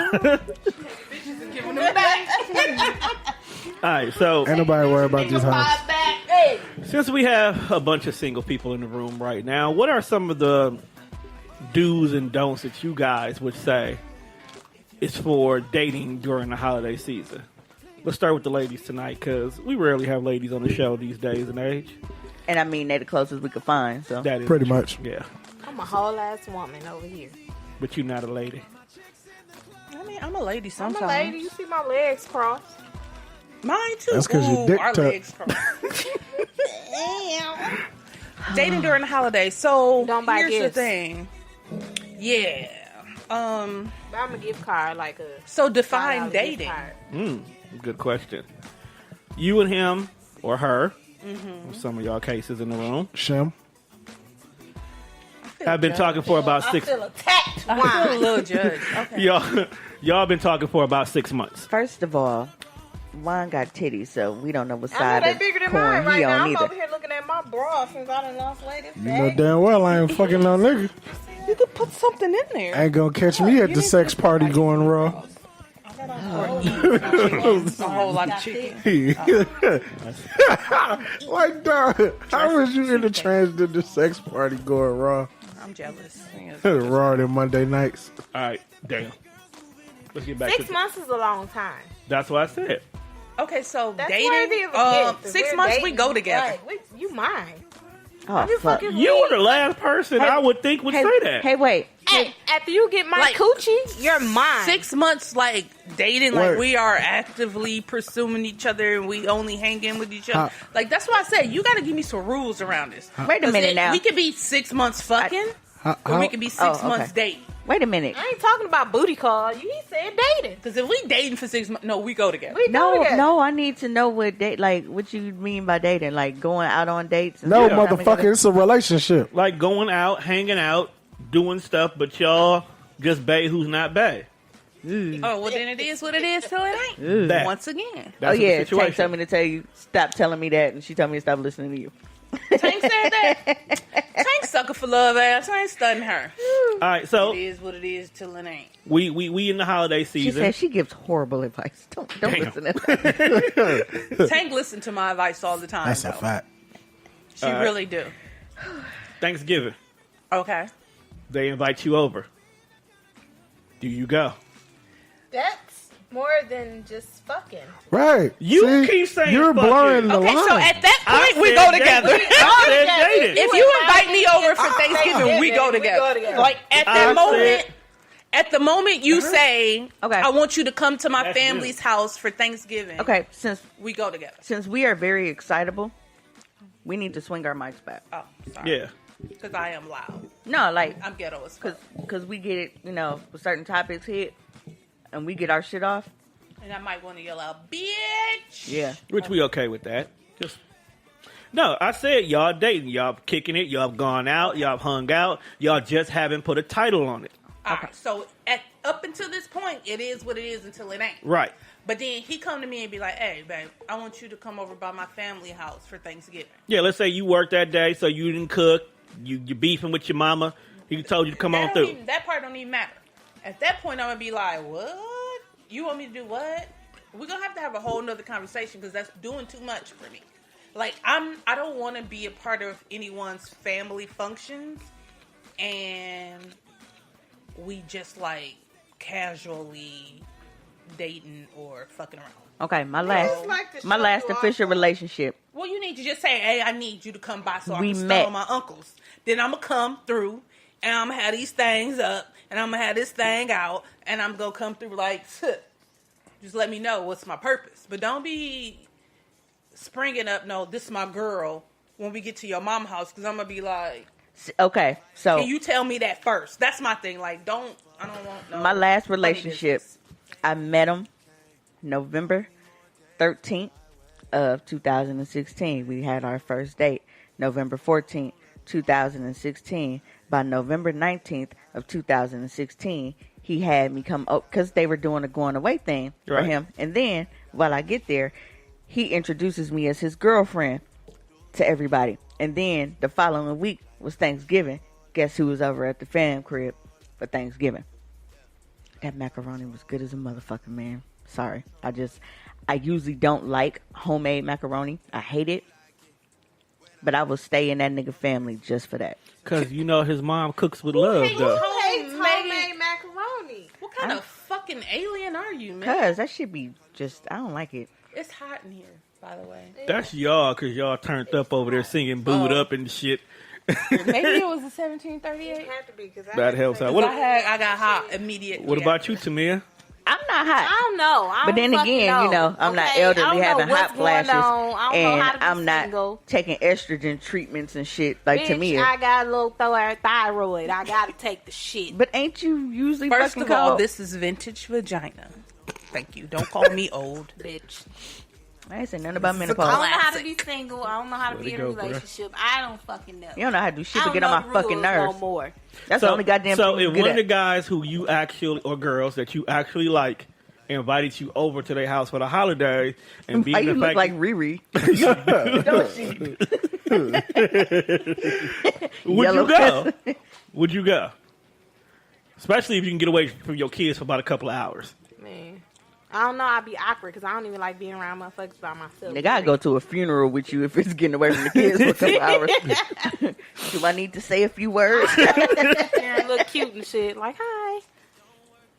All right, so Ain't nobody worry about these hoes. since we have a bunch of single people in the room right now, what are some of the do's and don'ts that you guys would say is for dating during the holiday season? Let's start with the ladies tonight because we rarely have ladies on the show these days and age. And I mean, they're the closest we could find. So That is Pretty true. much. Yeah, I'm a whole ass woman over here. but you're not a lady. I mean, I'm a lady I'm sometimes. a lady. You see my legs crossed. Mine too. That's 'cause your dick our tucked. legs crossed. Dating during the holidays. So Don't buy here's gifts. the thing. Yeah. But I'm a gift card like a. So define $5 gift dating. card. Good question. You and him or her, some of y'all cases in the room, Shem. have been talking for about I 6. feel attacked. I feel a little judge. Okay. Y'all been talking for about 6 months. first of all, Juan got titties, so we don't know what I side know of they bigger than corn mine right he now. on I'm either. over here looking at my bra since I done lost weight. It's You know damn well I ain't fucking no nigga. You could put something in there. Ain't gonna catch me at the sex party going raw. A whole lot of chicken. Like, dog, how was you in the transgender sex party going raw? I'm jealous. Raw than Monday nights. All right, damn. Let's get back 6 to months is a long time. That's what I said. Okay, so That's dating. worthy of a gift. If 6 we're months we dating, go together. right, you mine. Oh, fuck. You were the last person I would think would say that. Hey, wait. Hey, after you get my Like, coochie, you're mine. 6 months, like dating, Wait. like we are actively pursuing each other and we only hang in with each other. Like that's why I said you got to give me some rules around this. Wait a 'Cause minute now. We could be 6 months fucking, or we could be 6 Oh, okay. months dating. Wait a minute. I ain't talking about booty call. He said dating. Because if we dating for 6 months, no, we go together. We go No, together. no, I need to know what date, like, what you mean by dating, like going out on dates. And No, stuff. motherfucker, it's a relationship. Like going out, hanging out, doing stuff, but y'all just bae who's not bae. Oh, well, then it is what it is till it ain't. That. Once again. That's the Tank situation. told me to tell you, stop telling me that, and she told me to stop listening to you. Tank said that. Tank sucker for love ass. I ain't studying her. All right, so It is what it is till it ain't. we in the holiday She season. said she gives horrible advice. Don't listen to that. Tank listen to my advice all the time. That's a though. fact. She really do. Thanksgiving, Okay. they invite you over. Do you go? That's more than just fucking. Right. You keep saying you're fuck blurring it. the Okay, line. so at that I point, we said go dating. together. I said dating. If you invite me over for Thanksgiving, we go We together. go together. Like at I that moment, said- at the moment you say, Okay. I want you to come to my That's family's house for Thanksgiving. Okay, We go together. since we are very excitable, we need to swing our mics back. Oh, sorry. Yeah. Because I am loud. No, like, I'm ghetto as fuck. because we get it, with certain topics hit, and we get our shit off. And I might want to yell out, bitch. Yeah. Which we okay with that. Just no, I said y'all dating, y'all kicking it, y'all have gone out, y'all have hung out, y'all just haven't put a title on it. All right, so up until this point, it is what it is until it ain't. Right. But then he come to me and be like, hey, babe, I want you to come over by my family house for Thanksgiving. Yeah, let's say you worked that day, so you didn't cook, you beefing with your mama, he told you to come on through. That part don't even matter. At that point, I'm going to be like, what? You want me to do what? We're going to have a whole nother conversation because that's doing too much for me. Like, I don't want to be a part of anyone's family functions and we just, like, casually dating or fucking around. Okay, my last official relationship. Well, you need to just say, hey, I need you to come by so I We can met. stun on my uncles. Then I'm going to come through, and I'm going to have these things up, and I'm going to have this thing out, and I'm going to come through like, just let me know what's my purpose. But don't be springing up, no, this is my girl, when we get to your mom house, because I'm going to be like, okay, so. Can you tell me that first? That's my thing. Like, I don't want no. My last relationship, I met him November 13th of 2016. We had our first date November 14th, 2016. By November 19th of 2016, he had me come up because they were doing a going away thing for him. And then while I get there, he introduces me as his girlfriend to everybody. And then the following week was Thanksgiving. Guess who was over at the fam crib for Thanksgiving? That macaroni was good as a motherfucker, man. Sorry. I usually don't like homemade macaroni. I hate it. But I will stay in that nigga family just for that. Because his mom cooks with love, though. Who hates homemade macaroni? What kind of fucking alien are you, man? Because that should be just, I don't like it. It's hot in here, by the way. That's y'all, because y'all turned up over there singing Booed Up and shit. Maybe it was a 1738. It had to be because That helps out. I got hot immediately. What about you, Tamia? I'm not hot. I don't know. But then again, I'm not elderly having hot flashes. And I'm not taking estrogen treatments and shit like Tamia. I got a little thyroid. I gotta take the shit. But ain't you usually First fucking of all, cold? this is vintage vagina. Thank you. Don't call me old. Bitch. I ain't saying nothing about menopause. I don't know how to be single. I don't know how to be in a relationship. I don't fucking know. You don't know how to do shit but get on my fucking nerves. No more. That's the only goddamn So thing if you one good of the at. guys who you actually, or girls that you actually like, invited you over to their house for the holiday, and Why being you the look fact like Riri? Don't she? would Yellow. you go? Would you go? Especially if you can get away from your kids for about a couple of hours. Man. I don't know. I'd be awkward because I don't even like being around motherfuckers by myself. Nigga, I go to a funeral with you if it's getting away from the kids for a couple hours. Do I need to say a few words? Yeah, look cute and shit. Like, hi.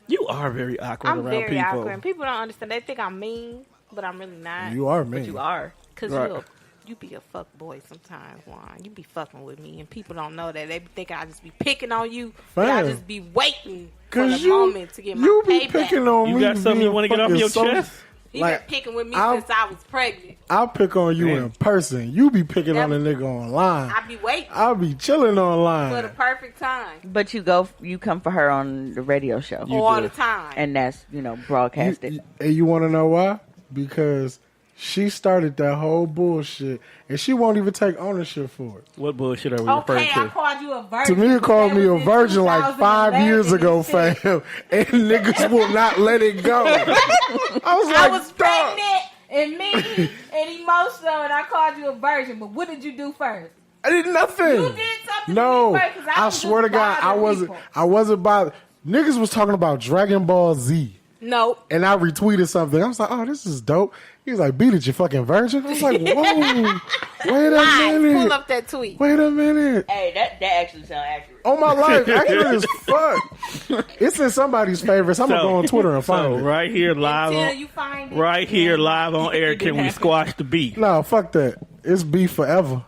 You are very awkward I'm around very people. awkward. And people don't understand. They think I'm mean, but I'm really not. You are mean. You are. Because Right. you be a fuck boy sometimes, Juan. You be fucking with me, and people don't know that. They be thinking I just be picking on you, but I Fam. just be waiting for the Cause moment to get my you be payback. picking on You me. got something you being want to get off fucking your so- chest? He like, been picking with me I'll- since I was pregnant. I'll pick on you Man. in person. You be picking on a Yep. nigga online. I be waiting I'll be chilling for the online. perfect time. But you come for her on the radio show. All the time. And that's, broadcasted. And you want to know why? Because She started that whole bullshit, and she won't even take ownership for it. What bullshit are we referring Okay, I to? called you a virgin. Tamia called me a was in virgin like 5 years 2011 ago, and shit. fam, and niggas will not let it go. I was like, I was dog. pregnant and mean and emotional, and I called you a virgin. But what did you do first? I did nothing. You did something No, to me first, 'cause I I was swear to just God, bothering I wasn't bothered. Niggas was talking about Dragon Ball Z. Nope. And I retweeted something. I was like, oh, this is dope. He was like, beat it, you fucking virgin. I was like, whoa, wait a minute. Pull up that tweet. Wait a minute. Hey, that actually sounds accurate. On my life, accurate as fuck. It's in somebody's favorites. I'm going to go on Twitter and find it. Right here live Until on, you find it. right here live on air, can we squash the beef? No, fuck that. It's beef forever.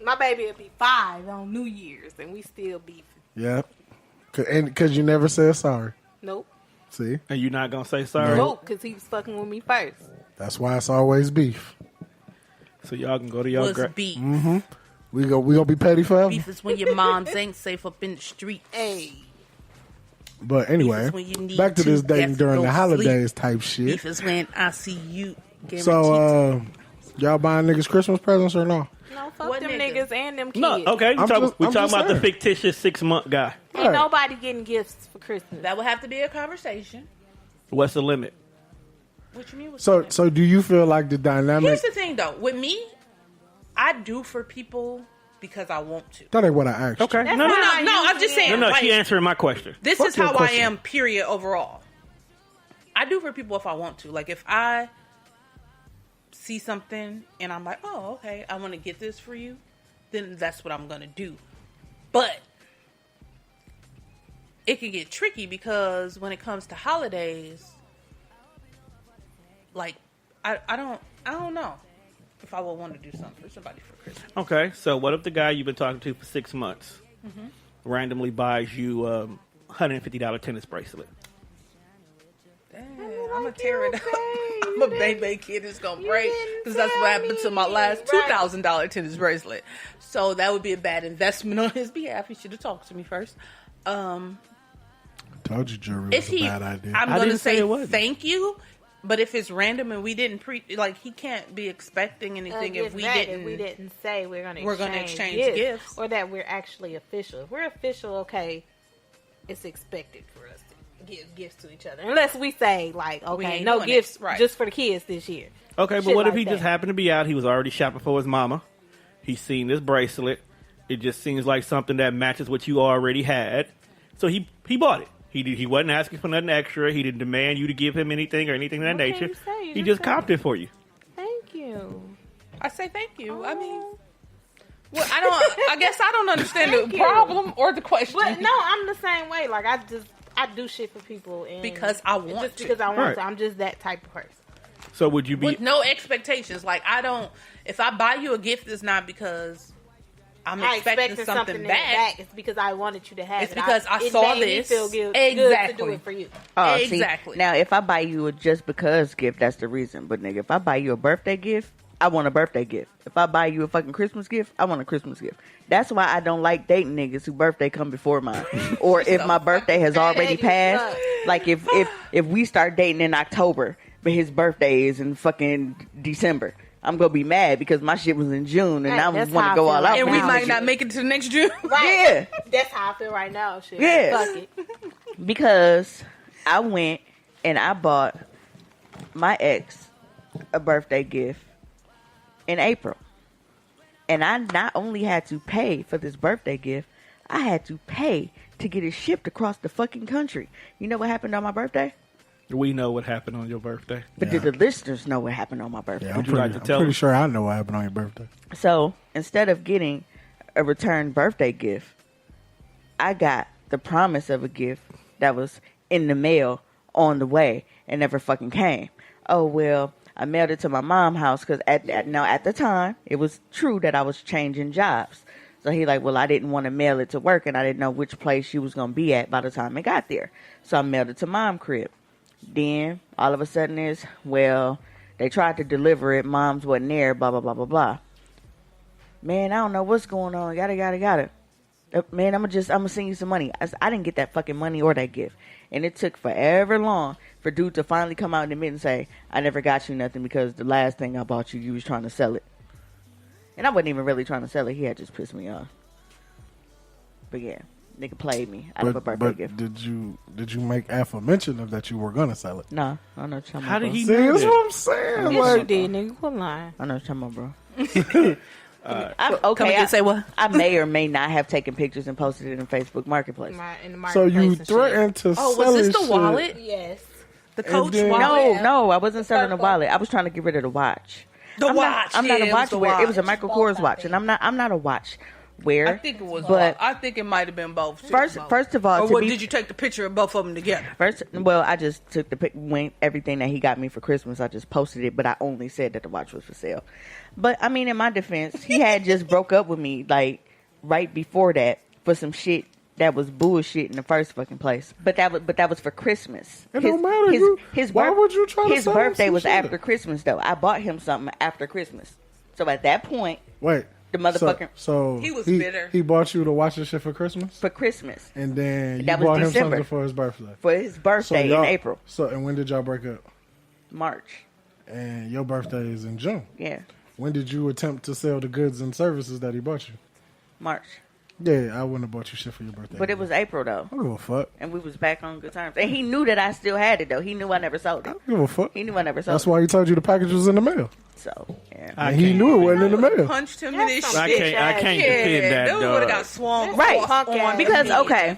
My baby will be 5 on New Year's, and we still beefing. Yeah. Because you never said sorry. Nope. See? And you not gonna say sorry? Nope, because he was fucking with me first. That's why it's always beef. So y'all can go to y'all. What's beef? Mm-hmm. We gonna be petty forever. Beef is when your moms ain't safe up in the street. Hey. But anyway, when you need back to this to dating get during no the holidays sleep. type shit. Beef is when I see you. Guaranteed. So, y'all buying niggas Christmas presents or no? No, fuck What them niggas? niggas and them kids. No, okay. We I'm talking just about the saying. fictitious 6-month guy. Ain't nobody getting gifts for Christmas. That would have to be a conversation. What's the limit? What you mean? What's So, the so do you feel like the dynamic? Here's the thing, though. With me, I do for people because I want to. That ain't what I asked. Okay. That's No, not no, how No, you I'm just feel. saying. no. like, She answering my question. This Fuck is your how question. I am, period, overall. I do for people if I want to. Like, if I see something and I'm like, oh, okay, I want to get this for you, then that's what I'm going to do. But it can get tricky because when it comes to holidays, like, I don't know if I would want to do something for somebody for Christmas. Okay. So what if the guy you've been talking to for 6 months randomly buys you $150 tennis bracelet? I'm gonna tear it up. I'm a baby kid. It's gonna break because that's what happened to my last $2,000 tennis bracelet. So that would be a bad investment on his behalf. He should have talked to me first. Told you jewelry If was a he, bad idea. I'm I gonna didn't say say it wasn't. thank you. But if it's random and we didn't he can't be expecting anything if we didn't say we're gonna exchange gifts. or that we're actually official. If we're official, okay, it's expected for us to give gifts to each other, unless we say like, okay, ain't no doing gifts it. Right. just for the kids this year. Okay, but Shit what if like he just that. happened to be out? He was already shopping for his mama. He's seen this bracelet. It just seems like something that matches what you already had. So he bought it. He wasn't asking for nothing extra. He didn't demand you to give him anything or anything of that What can nature. you say? You He just just copped it for you. Thank you. I say thank you. I mean, well, I guess I don't understand Thank the you. problem or the question. But no, I'm the same way. Like I do shit for people and Because I want just to. because I want Right. to. I'm just that type of person. So would you be? With no expectations. Like, if I buy you a gift, it's not because I'm I expecting expected something in it back. It's because I wanted you to have It's it. because I it saw made me this. feel good to Exactly. do it for you. Oh, Exactly. See, now, if I buy you a just because gift, that's the reason. But nigga, if I buy you a birthday gift, I want a birthday gift. If I buy you a fucking Christmas gift, I want a Christmas gift. That's why I don't like dating niggas whose birthday come before mine, or if my birthday has already passed. Like if we start dating in October, but his birthday is in fucking December, I'm gonna be mad because my shit was in June and Right, I that's want how to I go feel all right out. And for we this might nigga. not make it to the next June. Right. Yeah. That's how I feel right now. Shit. Yeah. Fuck it. Because I went and I bought my ex a birthday gift in April. And I not only had to pay for this birthday gift, I had to pay to get it shipped across the fucking country. You know what happened on my birthday? We know what happened on your birthday. But did the listeners know what happened on my birthday? Yeah, Would you like to tell I'm pretty them? sure I know what happened on your birthday. So instead of getting a return birthday gift, I got the promise of a gift that was in the mail on the way and never fucking came. Oh, well, I mailed it to my mom's house because at the time, it was true that I was changing jobs. So he like, well, I didn't want to mail it to work and I didn't know which place she was going to be at by the time it got there. So I mailed it to mom's crib. Then all of a sudden they tried to deliver it. Mom's wasn't there, blah, blah, blah, blah, blah. Man, I don't know what's going on. Yada. Man, I'm gonna send you some money. I didn't get that fucking money or that gift. And it took forever long for dude to finally come out and admit and say, I never got you nothing because the last thing I bought you, you was trying to sell it. And I wasn't even really trying to sell it. He had just pissed me off. But yeah, nigga played me out of a birthday gift. Did you make mention of that you were gonna sell it? No, I don't know what you're talking How about. did he See, know that's that? what I'm saying. Yes, Like, you did, nigga. Quit lying. I know what you're talking about, bro. Come again, say what? I may or may not have taken pictures and posted it in Facebook Marketplace. In the so you marketplace and shit. threatened to Oh, sell was this his the shit. wallet? Yes. The Coach then- wallet? No, I wasn't selling the wallet. I was trying to get rid of the watch. The I'm watch. I'm not yeah, a it watch was the wearer. It was a watch. Michael Kors watch, and I'm not a watch wearer. I think it was. But I think it might have been both. too. first of all, or to what, be- did you take the picture of both of them together? Well, I just took the pic, everything that he got me for Christmas. I just posted it, but I only said that the watch was for sale. But I mean, in my defense, he had just broke up with me like right before that for some shit that was bullshit in the first fucking place. But that was for Christmas. It don't matter. Why would you try to his sell him birthday some was shit? after Christmas though. I bought him something after Christmas. So at that point, Wait. the motherfucker So He was bitter. He bought you to watch this shit for Christmas, for Christmas and then you That was bought him December. something for his birthday. for his birthday in y'all- April, So and when did y'all break up? March. And your birthday is in June. Yeah, When did you attempt to sell the goods and services that he bought you? March. Yeah, I wouldn't have bought you shit for your birthday. But it was April though, I don't give a fuck. and we was back on good terms. And he knew that I still had it though. He knew I never sold I it. don't give a fuck. He knew I never sold That's it. why he told you the package was in the mail. So yeah. And he knew it wasn't in the mail. Punched him in his That's shit. some I can't defend that, Dude would have dog. got swung Right. on Because the okay,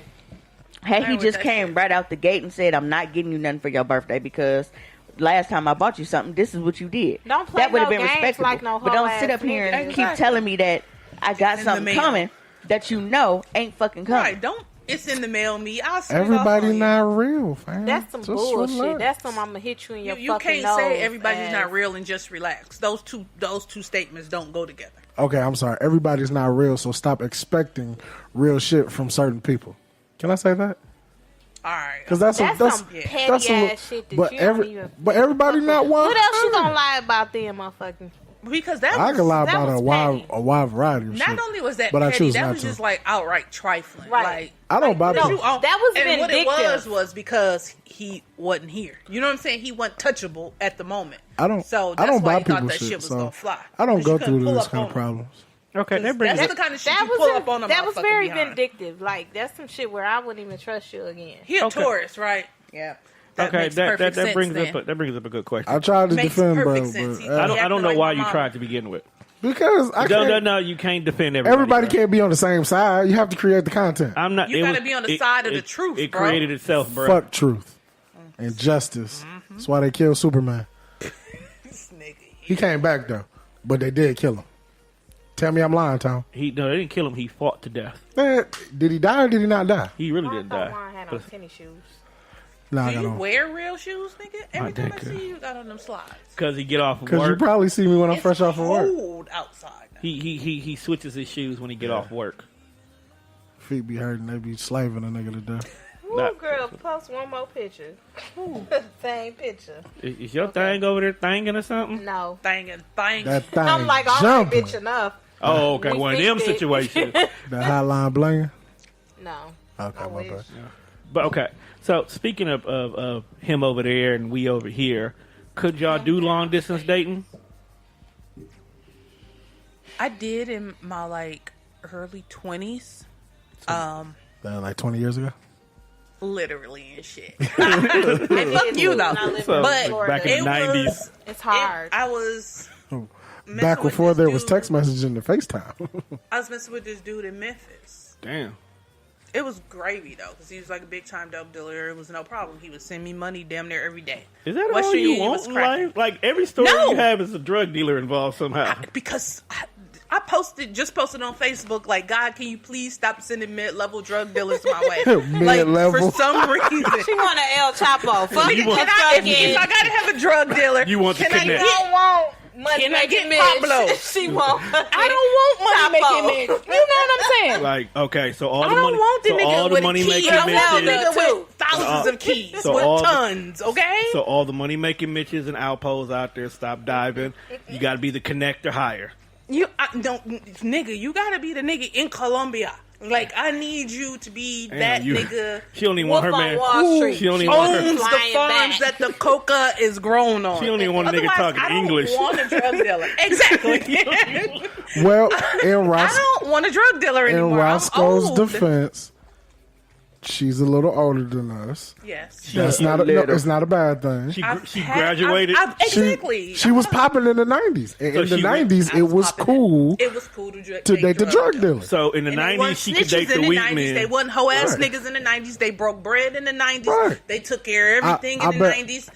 had he with just that came shit. right out the gate and said, "I'm not getting you nothing for your birthday because last time I bought you something, this is what you did." Don't play that would have no been games respectable. like no but don't hoe sit ass up here and nigga. keep telling me that I got In the something mail. coming that you know ain't fucking coming. Right, don't. It's in the mail, me. I'll swing Everybody off on not real, fam. That's some Just bullshit. relax. That's some I'm gonna hit you in you. your You fucking can't nose. say everybody's ass. not real and just relax. Those two statements don't go together. Okay, I'm sorry. Everybody's not real, so stop expecting real shit from certain people. Can I say that? All right. Because that's That's that's some petty that's ass shit that but you don't every even. but everybody not one. What else you gonna lie about them, motherfucking? Because that I was, can lie that about was a petty. wide variety of shit. not only was that but I petty, choose that not was to. just like outright trifling. Right. Like, I don't buy no, people. That was and what it vindictive. was because he wasn't here. You know what I'm saying? He wasn't touchable at the moment. I don't. So I that's don't why buy he thought people that shit. shit was so gonna fly. I don't 'Cause go you couldn't through pull this up kind on of him. problems. Okay, that brings That's it. the kind of shit That you pull was up on a that was motherfucker very behind. vindictive. Like that's some shit where I wouldn't even trust you again. He a Okay. Taurus, right? Yeah. That Okay, makes perfect that sense brings then. up a good question. I tried to Makes defend, bro, perfect sense. but He- uh, I don't know like why my you mom. tried to begin with. because I can't. No, you can't defend everybody. Everybody bro. can't be on the same side. You have to create the content. I'm not. You it gotta was- be on the side of the truth, It bro. created itself, bro. Fuck truth and justice. That's why they killed Superman. This nigga. He came back though, but they did kill him. Tell me I'm lying, Tom. They didn't kill him. He fought to death. Man, did he die or did he not die? He really I didn't thought die. mine had on tennis shoes. Nah, I Do got you on. wear real shoes, nigga? Every time I dick, see you, got on them slides. Because he get off of Because you work. probably see me when I'm It's fresh off of work. cold outside. Now. He switches his shoes when he get off work. Feet be hurting. They be slaving a nigga to death. Ooh, Nah. girl, post one more picture. Same picture. Is your thing over there thinging or something? No. Thing. That thing I'm like, all right, jumping. bitch, enough. Oh, okay. We One of them fixed it. situations. That hotline blinging. No. Okay, I my wish. bad. But okay. So speaking of him over there and we over here, could y'all do long distance dating? I did in my like early 20s. Like 20 years ago. Literally and shit. And fuck you though. I live So, in But Florida. back in it the 90s. was. It's hard. I was. messing Back with before this there was dude. text messaging and FaceTime. I was messing with this dude in Memphis. Damn. It was gravy though, because he was like a big time dope dealer. It was no problem. He would send me money damn near every day. Is that Western all you Union want was in cracking. life? Like every story No. you have is a drug dealer involved somehow. Because I posted on Facebook like, God, can you please stop sending mid-level drug dealers my way? Like Mid-level. for some reason. She want an El Chapo. Fuck You it. want- If I gotta have a drug dealer, You want to can I connect. get? don't want money Can I making get bitch. Pablo? She want. I don't want money Chapo. making men. You know what I'm saying? Like, okay, so all I the don't money, want the so nigga all the with money a key. making I want the bitches. nigga with thousands of keys, so with all the- tons. Okay. So all the money making Mitches and Alpos out there, stop diving. You got to be the connector higher. You don't, nigga. You gotta be the nigga in Colombia. Like, I need you to be that nigga. She only want her man. She only owns the farms that the coca is grown on. She only want a nigga talking English. I don't want a drug dealer. Exactly. Well, I don't want a drug dealer anymore. In Roscoe's I'm old. defense, she's a little older than us. Yes. That's it's not a bad thing. She graduated. Exactly. She was popping in the 90s. And in the 90s, it was cool. It was cool to date the drug dealer. So in the 90s, she could date the weak men. They wasn't hoe ass niggas in the 90s. They broke bread in the 90s. Right. They took care of everything in the 90s.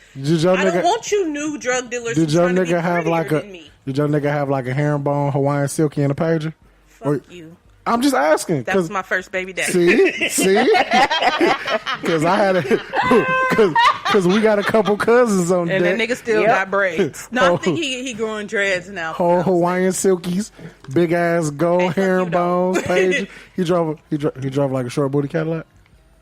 I don't want you new drug dealers. Did your nigga have like a herringbone Hawaiian silky and a pager? Fuck you. I'm just asking. That was my first baby daddy. See, because I had because we got a couple cousins on and deck. that nigga still got braids. No, I think he growing dreads now. Whole Hawaiian silkies, big ass gold herringbones, page. He drove like a short booty Cadillac.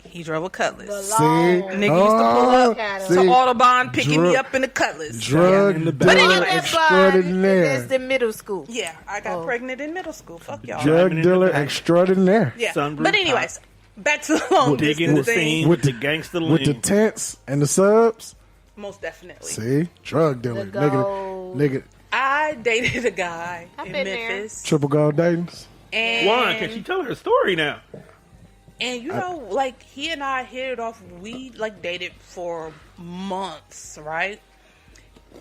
He drove a Cutlass. See, nigga used to pull up to Audubon, picking me up in the Cutlass. Drug dealer extraordinaire. That's in middle school. Yeah, I got pregnant in middle school. Fuck y'all. Drug dealer extraordinaire. Yeah, but anyways, back to the long distance thing with the gangster with the tents and the subs. Most definitely. See, drug dealer, nigga. I dated a guy in Memphis. Triple gold datings. Why? Can she tell her story now? And you know, like, he and I hit it off. We like dated for months, right?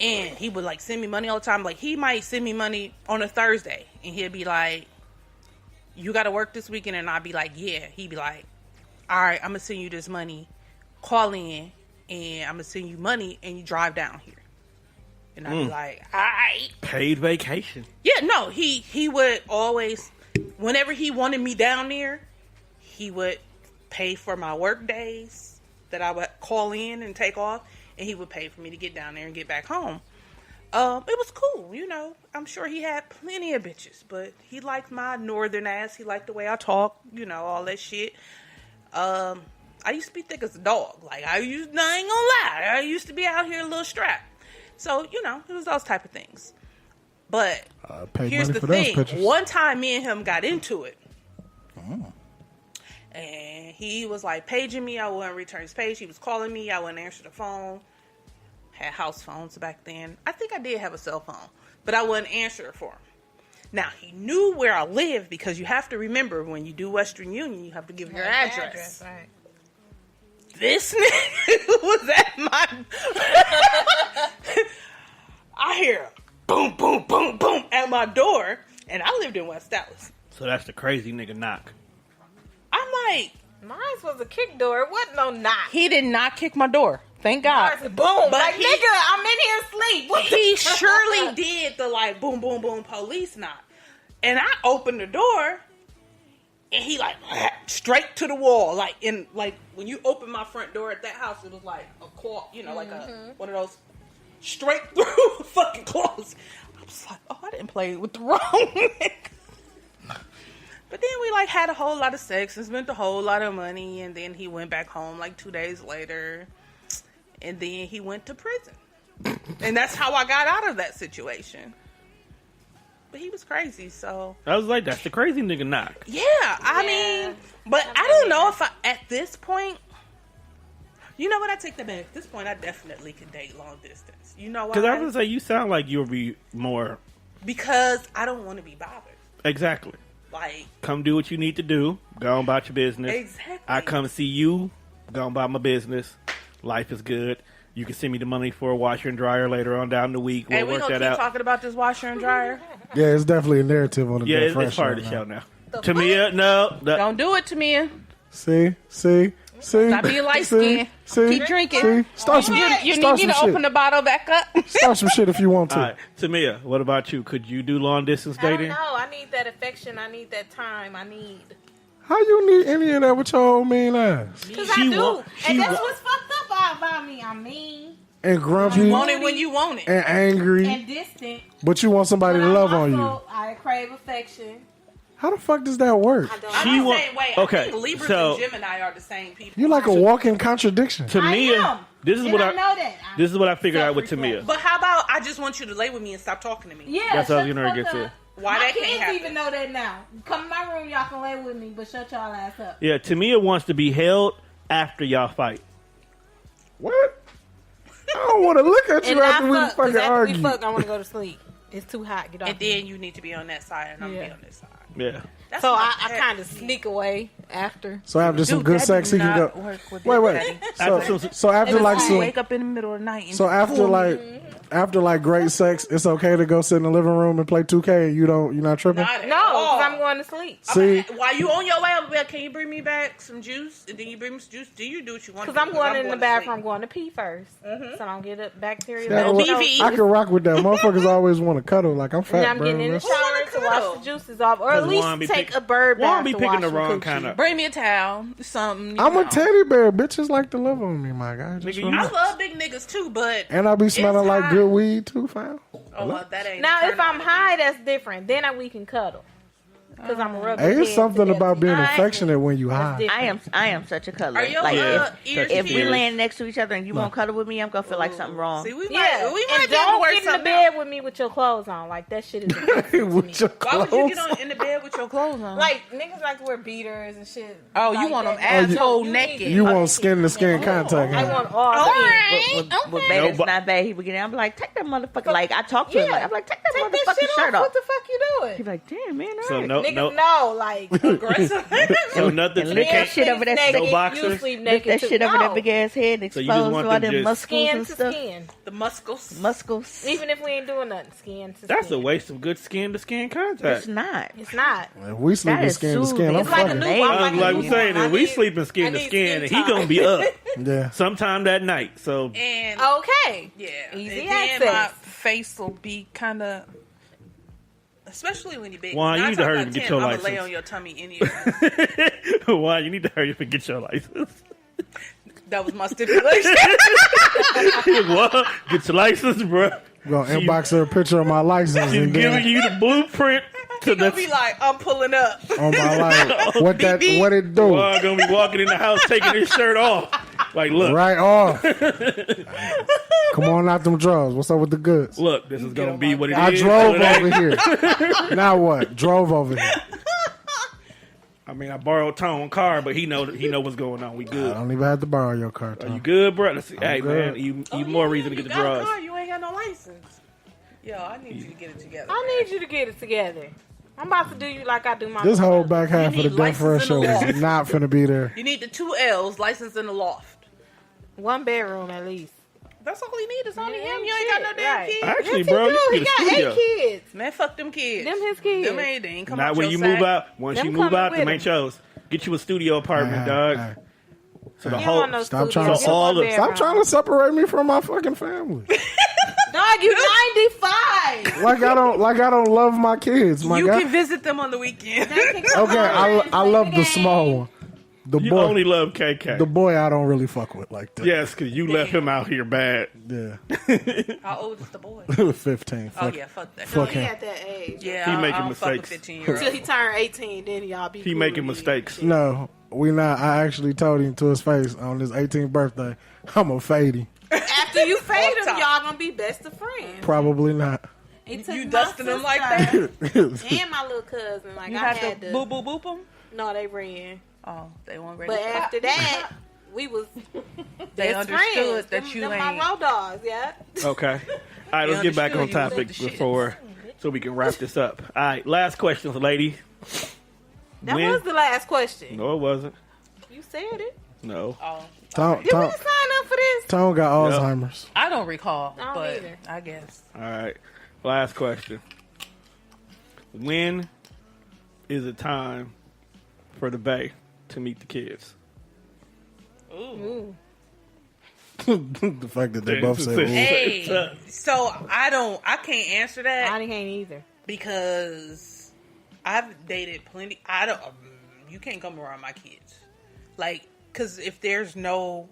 And he would like send me money all the time. Like, he might send me money on a Thursday, and he'd be like, "You got to work this weekend," and I'd be like, "Yeah." He'd be like, "All right, I'm gonna send you this money. Call in, and I'm gonna send you money, and you drive down here." And I'd be like, "All right." Paid vacation. Yeah, no, he would always, whenever he wanted me down there, he would pay for my work days that I would call in and take off, and he would pay for me to get down there and get back home. It was cool, you know. I'm sure he had plenty of bitches, but he liked my northern ass. He liked the way I talk, you know, all that shit. I used to be thick as a dog. Like, I ain't gonna lie. I used to be out here a little strapped. So, you know, it was those type of things. But here's the thing. One time me and him got into it. Oh. And he was like paging me. I wouldn't return his page. He was calling me. I wouldn't answer the phone. Had house phones back then. I think I did have a cell phone, but I wouldn't answer it for him. Now, he knew where I lived, because you have to remember, when you do Western Union, you have to give your address. Right. This nigga was at my... I hear boom, boom, boom, boom at my door, and I lived in West Dallas. So that's the crazy nigga knock. I'm like... Mine was a kick door. It wasn't no knock. He did not kick my door. Thank God. Boom. But like, nigga, I'm in here asleep. He surely did the like boom, boom, boom police knock. And I opened the door, and he like straight to the wall. Like when you open my front door at that house, it was like a claw, you know, like a one of those straight through fucking claws. I was like, oh, I didn't play with the wrong nigga. But then we like had a whole lot of sex and spent a whole lot of money, and then he went back home like 2 days later, and then he went to prison. And that's how I got out of that situation. But he was crazy, so I was like, that's the crazy nigga knock. Yeah, I mean, but I don't know if at this point, you know what, I take that back. At this point, I definitely could date long distance. You know why? Because I was gonna say, you sound like you'll be more... Because I don't want to be bothered. Exactly. Like, come do what you need to do. Go on about your business. Exactly. I come see you. Go on about my business. Life is good. You can send me the money for a washer and dryer later on down the week. We'll hey, we're going to keep talking about this washer and dryer. Yeah, it's definitely a narrative on the it's part of the show now. Tamia, no. Don't do it, Tamia. See? Stop being light skinned. Keep drinking. Start some You need me to open the bottle back up? Start some shit if you want to. All right. Tamia, what about you? Could you do long distance dating? I don't know. I need that affection. I need that time. How you need any of that with your old mean ass? Because I do. And that's what's fucked up about me. I'm mean. And grumpy. You want it when you want it. And angry. And distant. But you want somebody to love on you. I crave affection. How the fuck does that work? I think Libras and Gemini are the same people. You're like a walking contradiction. Tamia, this is what I figured out with Tamia. But how about I just want you to lay with me and stop talking to me? Yeah, that's what I was gonna get to. Why my that can't kids happen? even know that now. Come in my room, y'all can lay with me, but shut y'all ass up. Yeah, Tamia wants to be held after y'all fight. What? I don't want to look at you after we fucking argue. We fuck, I want to go to sleep. It's too hot. Get off. And then you need to be on that side, and I'm gonna be on this side. Yeah. That's so my I pet kind of peeve. sneak away after. So after some good sex, he can go. Wait. So after like some, wake up in the middle of the night. And so after like great sex, it's okay to go sit in the living room and play 2K. You're not tripping. Not at No, all. because I'm going to sleep. See, While you on your way over there, can you bring me back some juice? And then you bring me some juice. Then you do what you want. Because I'm going in the to bathroom. I'm sleep. going to pee first, so I don't get up bacteria. I can rock with that. Motherfuckers always want to cuddle. Like I'm fat, And I'm bro. getting in the shower to wash the juices off, or at Juan be least take pick- a bird Juan bath be to picking wash the some wrong coochie. kind of. Bring me a towel, something. you I'm a know. teddy bear. Bitches like to love on me, my guy. Just I relax. love big niggas too, but And I be smelling it's like hot. good weed too, fam. Oh, well, that ain't. Now, turn if I'm on. high, that's different. Then we can cuddle. Because I'm rubbing Hey, it's heads something together. about being I- affectionate when you high. I am such a cuddler. Are your Like ears if we pierced? laying next to each other and you won't cuddle with me, I'm gonna feel like something wrong. See, we Yeah, might be and able to don't work get in the something bed out. with me with your clothes on. Like, that shit is offensive to me. With your Why would you clothes. get in the bed with your clothes on? Like, niggas like to wear beaters and shit. Oh, like you want them that. asshole You naked? need- You want skin to skin contact. I Huh? want all skin. With Beta, it's not bad. He would get in. I'm like, take that motherfucker. Like I talk to him. Yeah. Like, I'm like, take that Take that motherfucking shit shirt off. off. What the fuck you doing? He's like, damn man. All So right. no, Niggas no. know, like, aggressive. So nothing. And You lift that can't. shit over that naked, No you boxers? sleep Lift naked that too. shit over that No. big ass head, So expose you just want all them them just- muscles Skin and to stuff. skin. The muscles. Muscles. Even if we ain't doing nothing, skin to That's a skin. waste of good skin to skin It's contact. not. It's not. If we That sleeping is skin to skin, I'm soothing. It's like a fucking. new Hey. one. Like we saying, I if we need- sleeping I skin to need skin, skin he gonna be up Yeah. sometime that night. So And Okay. yeah, Easy and then access. my face will be kind of, especially when you're big. Juan, you Nine need to times hurry out and of get 10, your I'ma license. lay on your tummy anyway. why you need to hurry up and get your license? That was my stipulation. What? Get your license, bro. I'm gonna inbox her a picture of my license She's and giving then you the blueprint to He gonna the. be like, I'm pulling up. on my life. What it do? Juan gonna be walking in the house taking his shirt off. Like, look, Right off. Come on out them drugs. What's up with the goods? look, this is gonna be what it is. I drove But it ain't. over here. Now what? Drove over here. I mean, I borrowed Tone's car, but he know what's going on. We I good. don't even have to borrow your car, Are Tom. you good, bro? Let's see. Hey, good. man, you more reason to get the You got a drugs. car, you ain't got no license. Yo, I need you to get it together. I need you to get it together. I'm about to do you like I do my. This whole back half You of the need Death for license show in the is loft. not finna be there. You need the 2 L's, license in the loft. 1 bedroom at least. That's all he need. It's only Yeah, him. You ain't got no shit, damn right. kids. Actually, Yes, bro, he do. you He can got get a studio. 8 kids. Man, fuck them kids. Them his kids. Them ain't, they ain't come Not out when your you move sack. out. Once Them you move coming out, with them ain't him. yours. Get you a studio apartment, dog. Hey, So the You whole. want no Stop studio. trying to You want all the- one Stop bedroom. trying to separate me from my fucking family. Dog, you 95. Like I don't love my kids, my You guy. can visit them on the weekend. Okay, I love the small one. The You boy, only love KK. the boy, I don't really fuck with like that. Yes, because you left him out here bad. Yeah, How old is the boy? 15. Oh Fuck. yeah, fuck that. Fuck He him. at that age. Yeah, He I making don't fuck with mistakes. 15-year-olds. Till he turned 18, then y'all be He cool making with it. mistakes. No, we not. I actually told him to his face on his 18th birthday, I'm a fade him. After you fade Off him, top. y'all gonna be best of friends. Probably not. He took You my dusting them like sister that? and my little cousin. Like You I have had to to. boop boop boop them. No, they ran. Oh, they weren't ready. But after that, we was They best understood friends. that them, you them ain't. my road dogs, yeah. Okay. All right, let's get back on understood you topic was with the before, so we can wrap this up. All right, last questions, lady. That When- was the last question. No, it wasn't. You said it. No. Oh, Tom, Did we Tom, sign up for this? Tom got Yep. Alzheimer's. I don't recall, I don't but either. I guess. All right. Last question. When is it time for the bae to meet the kids? Ooh. The fact that they both said, "Ooh." Hey, so I can't answer that I can't either. because I've dated plenty. You can't come around my kids, like, because if there's no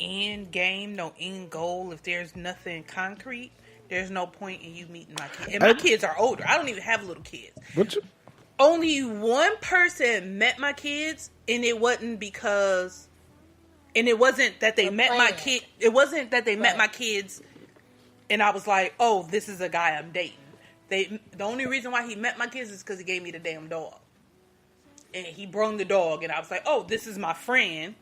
end game, no end goal, if there's nothing concrete, there's no point in you meeting my kids. And my kids are older. I don't even have little kids. But you, Only one person met my kids, and it wasn't because. And it wasn't that they met my kid. It wasn't that they met my kids, and I was like, "Oh, this is a guy I'm dating." The only reason why he met my kids is because he gave me the damn dog. And he brung the dog, and I was like, oh, this is my friend.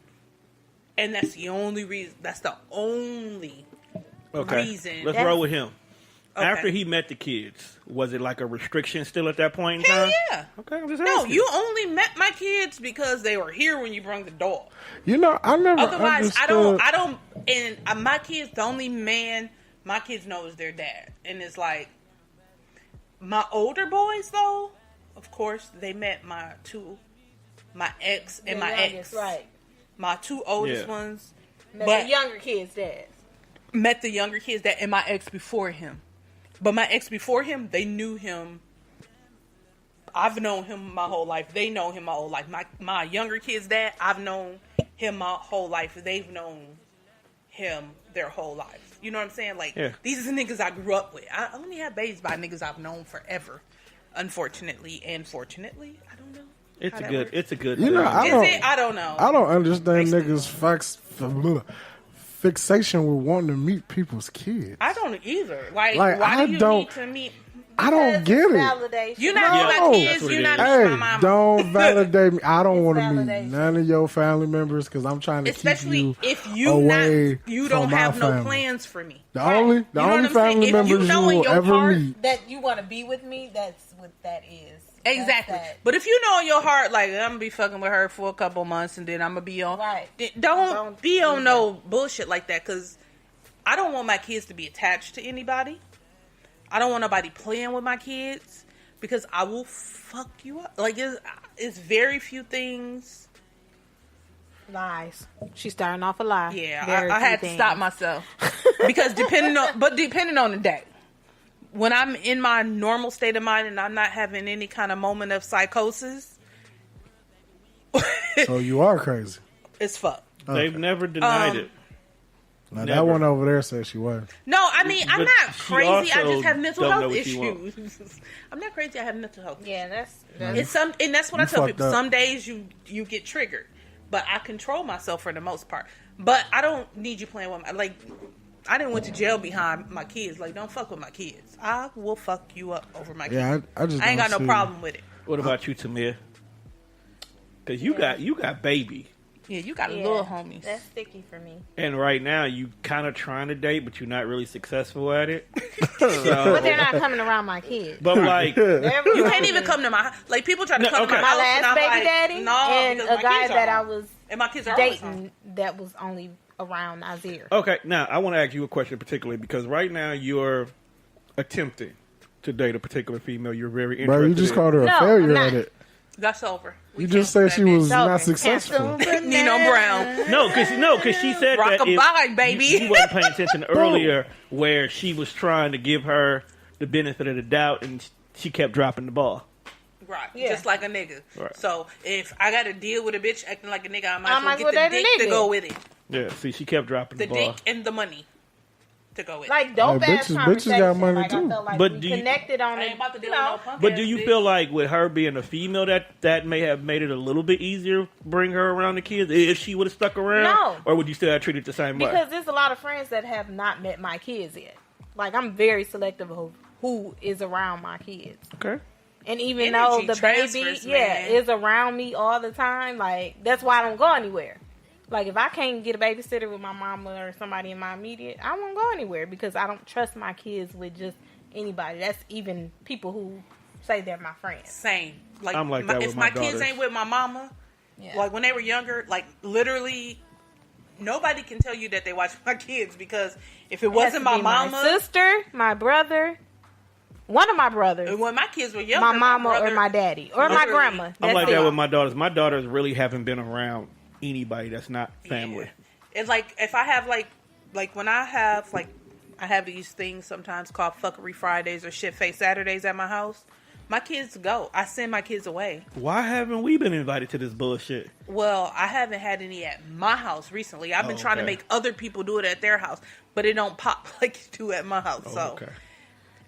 And that's the only reason. That's the only reason. Let's roll with him. Okay. After he met the kids, was it like a restriction still at that point in time? Yeah. Okay, I'm just No, asking. you only met my kids because they were here when you brung the dog. You know, I never Otherwise, understood. I don't, and my kids, the only man my kids know is their dad. And it's like, my older boys, though, of course, they met my ex and my ex. Right. My two oldest ones. Met the younger kids' dads. Met the younger kids' dad and my ex before him. But my ex before him, they knew him. I've known him my whole life. They know him my whole life. My younger kids' dad, I've known him my whole life. They've known him their whole life. You know what I'm saying? Like, these are the niggas I grew up with. I only have babies by niggas I've known forever. Unfortunately and fortunately. I don't know. It's a good You know, I don't know. I don't understand niggas' fixation with wanting to meet people's kids. I don't either. Like Like, why I do you don't- need to meet? I don't get it. Validation. You're not meeting my kids. You're not meeting my mama. Don't validate me. I don't want to meet none of your family members because I'm trying to Especially keep you if you away you from don't my have no family. plans for me. The only You know what I'm saying? family If members you you know in will your ever heart meet. that you want to be with me, that's what that is. Exactly. That's that. But if you know in your heart, like, I'm gonna be fucking with her for a couple months and then I'm gonna be on. Right. Don't be on no bullshit like that, because I don't want my kids to be attached to anybody. I don't want nobody playing with my kids, because I will fuck you up. Like, it's very few things. Lies. She's starting off a lie. Yeah, Very I few had to things. stop myself because depending on the day. When I'm in my normal state of mind and I'm not having any kind of moment of psychosis, So you are crazy. it's fuck. They've never denied it. Now Never. that one over there said she was. No, I mean, I'm But not she crazy. I also just have mental don't know health what she wants. issues. I'm not crazy. I have mental health. Yeah, that's It's and that's what You I tell fucked people. up. Some days you get triggered, but I control myself for the most part. But I don't need you playing with my, like. I didn't went to jail behind my kids. Like, don't fuck with my kids. I will fuck you up over my kids. Yeah, I just ain't got don't no see- problem with it. What about you, Tamir? Because you got baby, Yeah, you got little homies. That's sticky for me. and right now you kind of trying to date, but you're not really successful at it. But they're not coming around my kids. But like, You can't even come to my like people try to come to my My house and last I'm baby like, daddy no, and because a my guy kids that are I home. was And my kids are always home. dating that was only around Nazir. okay, now I want to ask you a question particularly because right now you're attempting to date a particular female you're very interested Bro, you just in. called her a No, failure I'm not. at it. That's over. You just said she was Over. not successful. Nino Brown. No, because she said that Rock-a-bye, baby. You wasn't paying attention earlier where she was trying to give her the benefit of the doubt and she kept dropping the ball. Right. Yeah. Just like a nigga. Right. So if I got to deal with a bitch acting like a nigga, I I might as well get the date a dick to nigga. go with it. Yeah, see, she kept dropping the The ball. dick and the money to go with it. Like dope Hey, ass bitches got conversation. money Like, too. I felt like But we do you- connected on I it. ain't about to deal You know, with no punk But ass do you bitch. feel like with her being a female that may have made it a little bit easier to bring her around the kids if she would have stuck around? No. Or would you still have treated the same way? because there's a lot of friends that have not met my kids yet. Like I'm very selective of who is around my kids. Okay. And even Energy though the baby, transfers, yeah, man. is around me all the time, like that's why I don't go anywhere. Like if I can't get a babysitter with my mama or somebody in my immediate, I won't go anywhere because I don't trust my kids with just anybody. That's even people who say they're my friends. Same. Like, I'm like that if with my my kids daughters. ain't with my mama, Yeah. like when they were younger, like literally nobody can tell you that they watch my kids because if it It has wasn't to my be mama, my sister, my brother, one of my brothers, and when my kids were younger, my mama brother, or my daddy or my literally- grandma. I'm That's like it. that with my daughters. My daughters really haven't been around anybody that's not family. It's like if I have like when I have I have these things sometimes called fuckery Fridays or shit face Saturdays at my house. My kids go. I send my kids away. Why haven't we been invited to this bullshit? Well, I haven't had any at my house recently. I've been trying to okay. make other people do it at their house, but it don't pop like it do at my house. So Okay.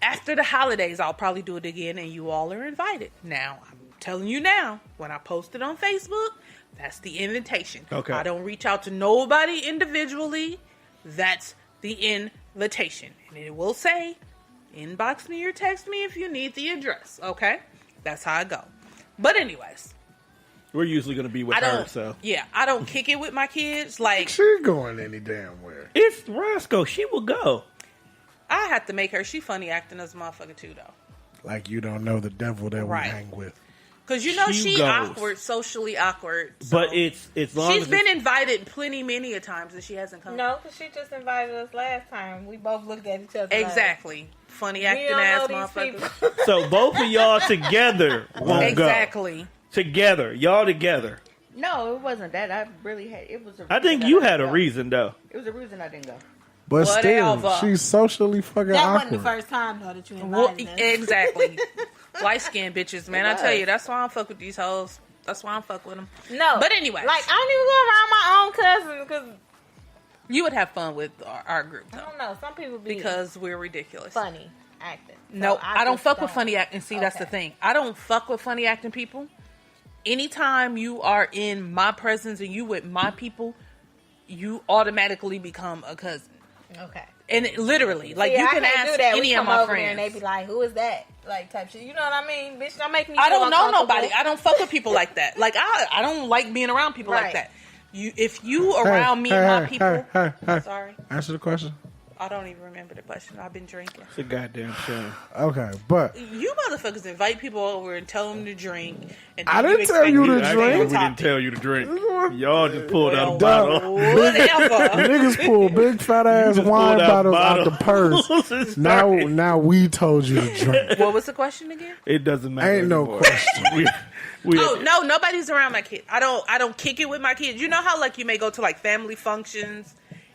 after the holidays, I'll probably do it again, and you all are invited. Now, I'm telling you now, when I post it on Facebook, that's the invitation. Okay. I don't reach out to nobody individually. That's the invitation. And it will say Inbox me or text me if you need the address, okay? That's how I go. But anyways. We're usually going to be with her, so. Yeah, I don't kick it with my kids. Like, she going any damn where. It's Roscoe. She will go. I have to make her. She funny acting as a motherfucker too, though. Like you don't know the devil that we hang with. Because you know she goes. Awkward, socially awkward. So. But it's long She's as been invited many a times and she hasn't come. No, because she just invited us last time. We both looked at each other. Exactly. Like, funny acting ass motherfucker. So both of y'all together won't go. Exactly. Together. Y'all together. No, it wasn't that. I really had. It was. I think you had a reason, though. It was a reason I didn't go. But Whatever. still, she's socially fucking that awkward. wasn't the first time, though, that you invited us. Exactly. Light-skinned bitches, man. I tell you, that's why I don't fuck with these hoes. That's why I don't fuck with them. No. But anyway. Like, I don't even go around my own cousins because... You would have fun with our group, though. I don't know. Some people be... Because we're ridiculous. Funny acting. No, So I don't just fuck with funny acting. See, that's the thing. I don't fuck with funny acting people. Anytime you are in my presence and you with my people, you automatically become a cousin. Okay. And Literally, like, see, you can ask any of my friends. And they be like, who is that? Like, type shit. You know what I mean? Bitch, don't make me I feel don't know uncomfortable. nobody. I don't fuck with people like that. Like, I don't like being around people like that. If you around me and my people... Sorry. Answer the question. I don't even remember the question. I've been drinking. It's a goddamn shame. Okay, but... You motherfuckers invite people over and tell them to drink. And I didn't tell you to drink. We didn't tell you to drink. Y'all just pulled out a Duh. bottle. Niggas pull big fat ass wine bottles out the purse. now we told you to drink. What was the question again? It doesn't matter. Ain't no anymore. question. Oh no, nobody's around my kid. I don't kick it with my kids. You know how like you may go to like family functions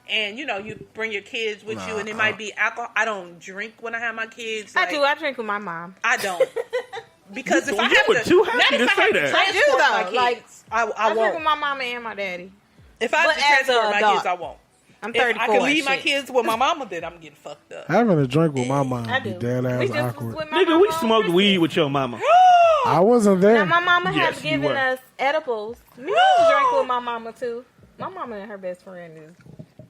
and you know you bring your kids with you and it might be alcohol. I don't drink when I have my kids. I do. I drink with my mom. I don't. Because if I You have were to, too happy not to if I say have to that. I do transport though. my kids, Like I I drink won't. with my mama and my daddy. If I have But to as an transport my adult, kids, I won't. I'm If 34. I can leave my shit. kids with my mama, then I'm getting fucked up. Having a drink with my mom I be do. dead We ass just awkward. was with my Nigga, we mama on smoked Christmas. weed with your mama. I wasn't there. Now my mama Yes, has you given were. us edibles. Me to drink with my mama too. My mama and her best friend is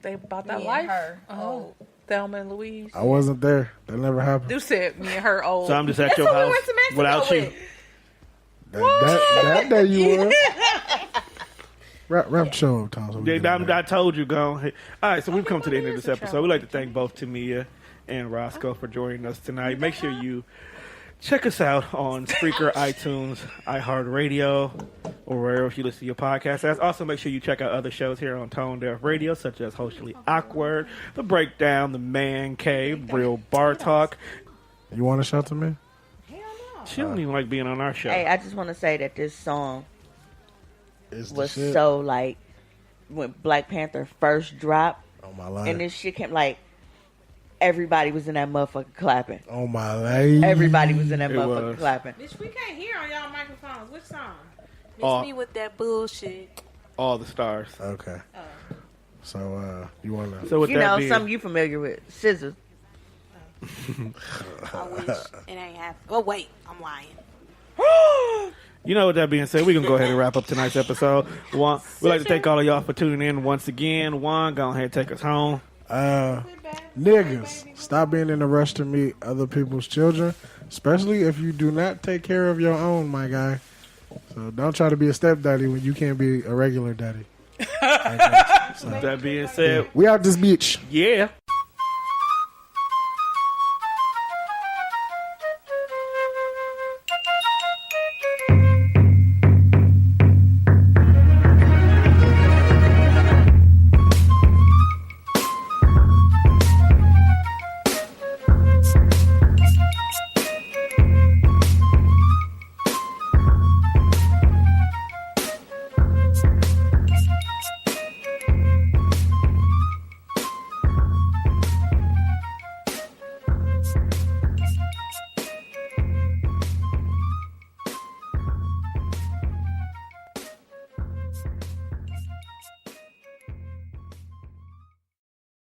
They about that me life. and her. Oh, Thelma and Louise. I wasn't there. That never happened. You said me and her old. So I'm just at That's your who we house went to Mexico without you. with. That day you were. Wrap the show up, Tom. So we Yeah, get it I told you, go ahead. All right, so we've come to the end of this episode. We'd like to thank both Tamia and Roscoe for joining us tonight. Make sure you check us out on Spreaker, iTunes, iHeartRadio, or wherever you listen to your podcast. Also, make sure you check out other shows here on Tone Deaf Radio, such as Socially Awkward, The Breakdown, The Man Cave, Real Bar Talk. You want to shout to me? She don't even like being on our show. Hey, I just want to say that this song It's the was shit. so like when Black Panther first dropped, On my life. and this shit came like everybody was in that motherfucker clapping. On my life. Everybody was in that It motherfucker was. clapping. Bitch, we can't hear on y'all microphones. Which song? All- Miss me with that bullshit. All the stars. Okay. So, you want to... So with You that know, being, something you familiar with, scissors. I wish it ain't happening. Oh, wait. I'm lying. you know, with that being said, we're going to go ahead and wrap up tonight's episode. Juan, we'd like to thank all of y'all for tuning in once again. Juan, go ahead and take us home. Niggas, stop being in a rush to meet other people's children, especially if you do not take care of your own, my guy. So don't try to be a stepdaddy when you can't be a regular daddy. With that being said, We out this bitch. yeah.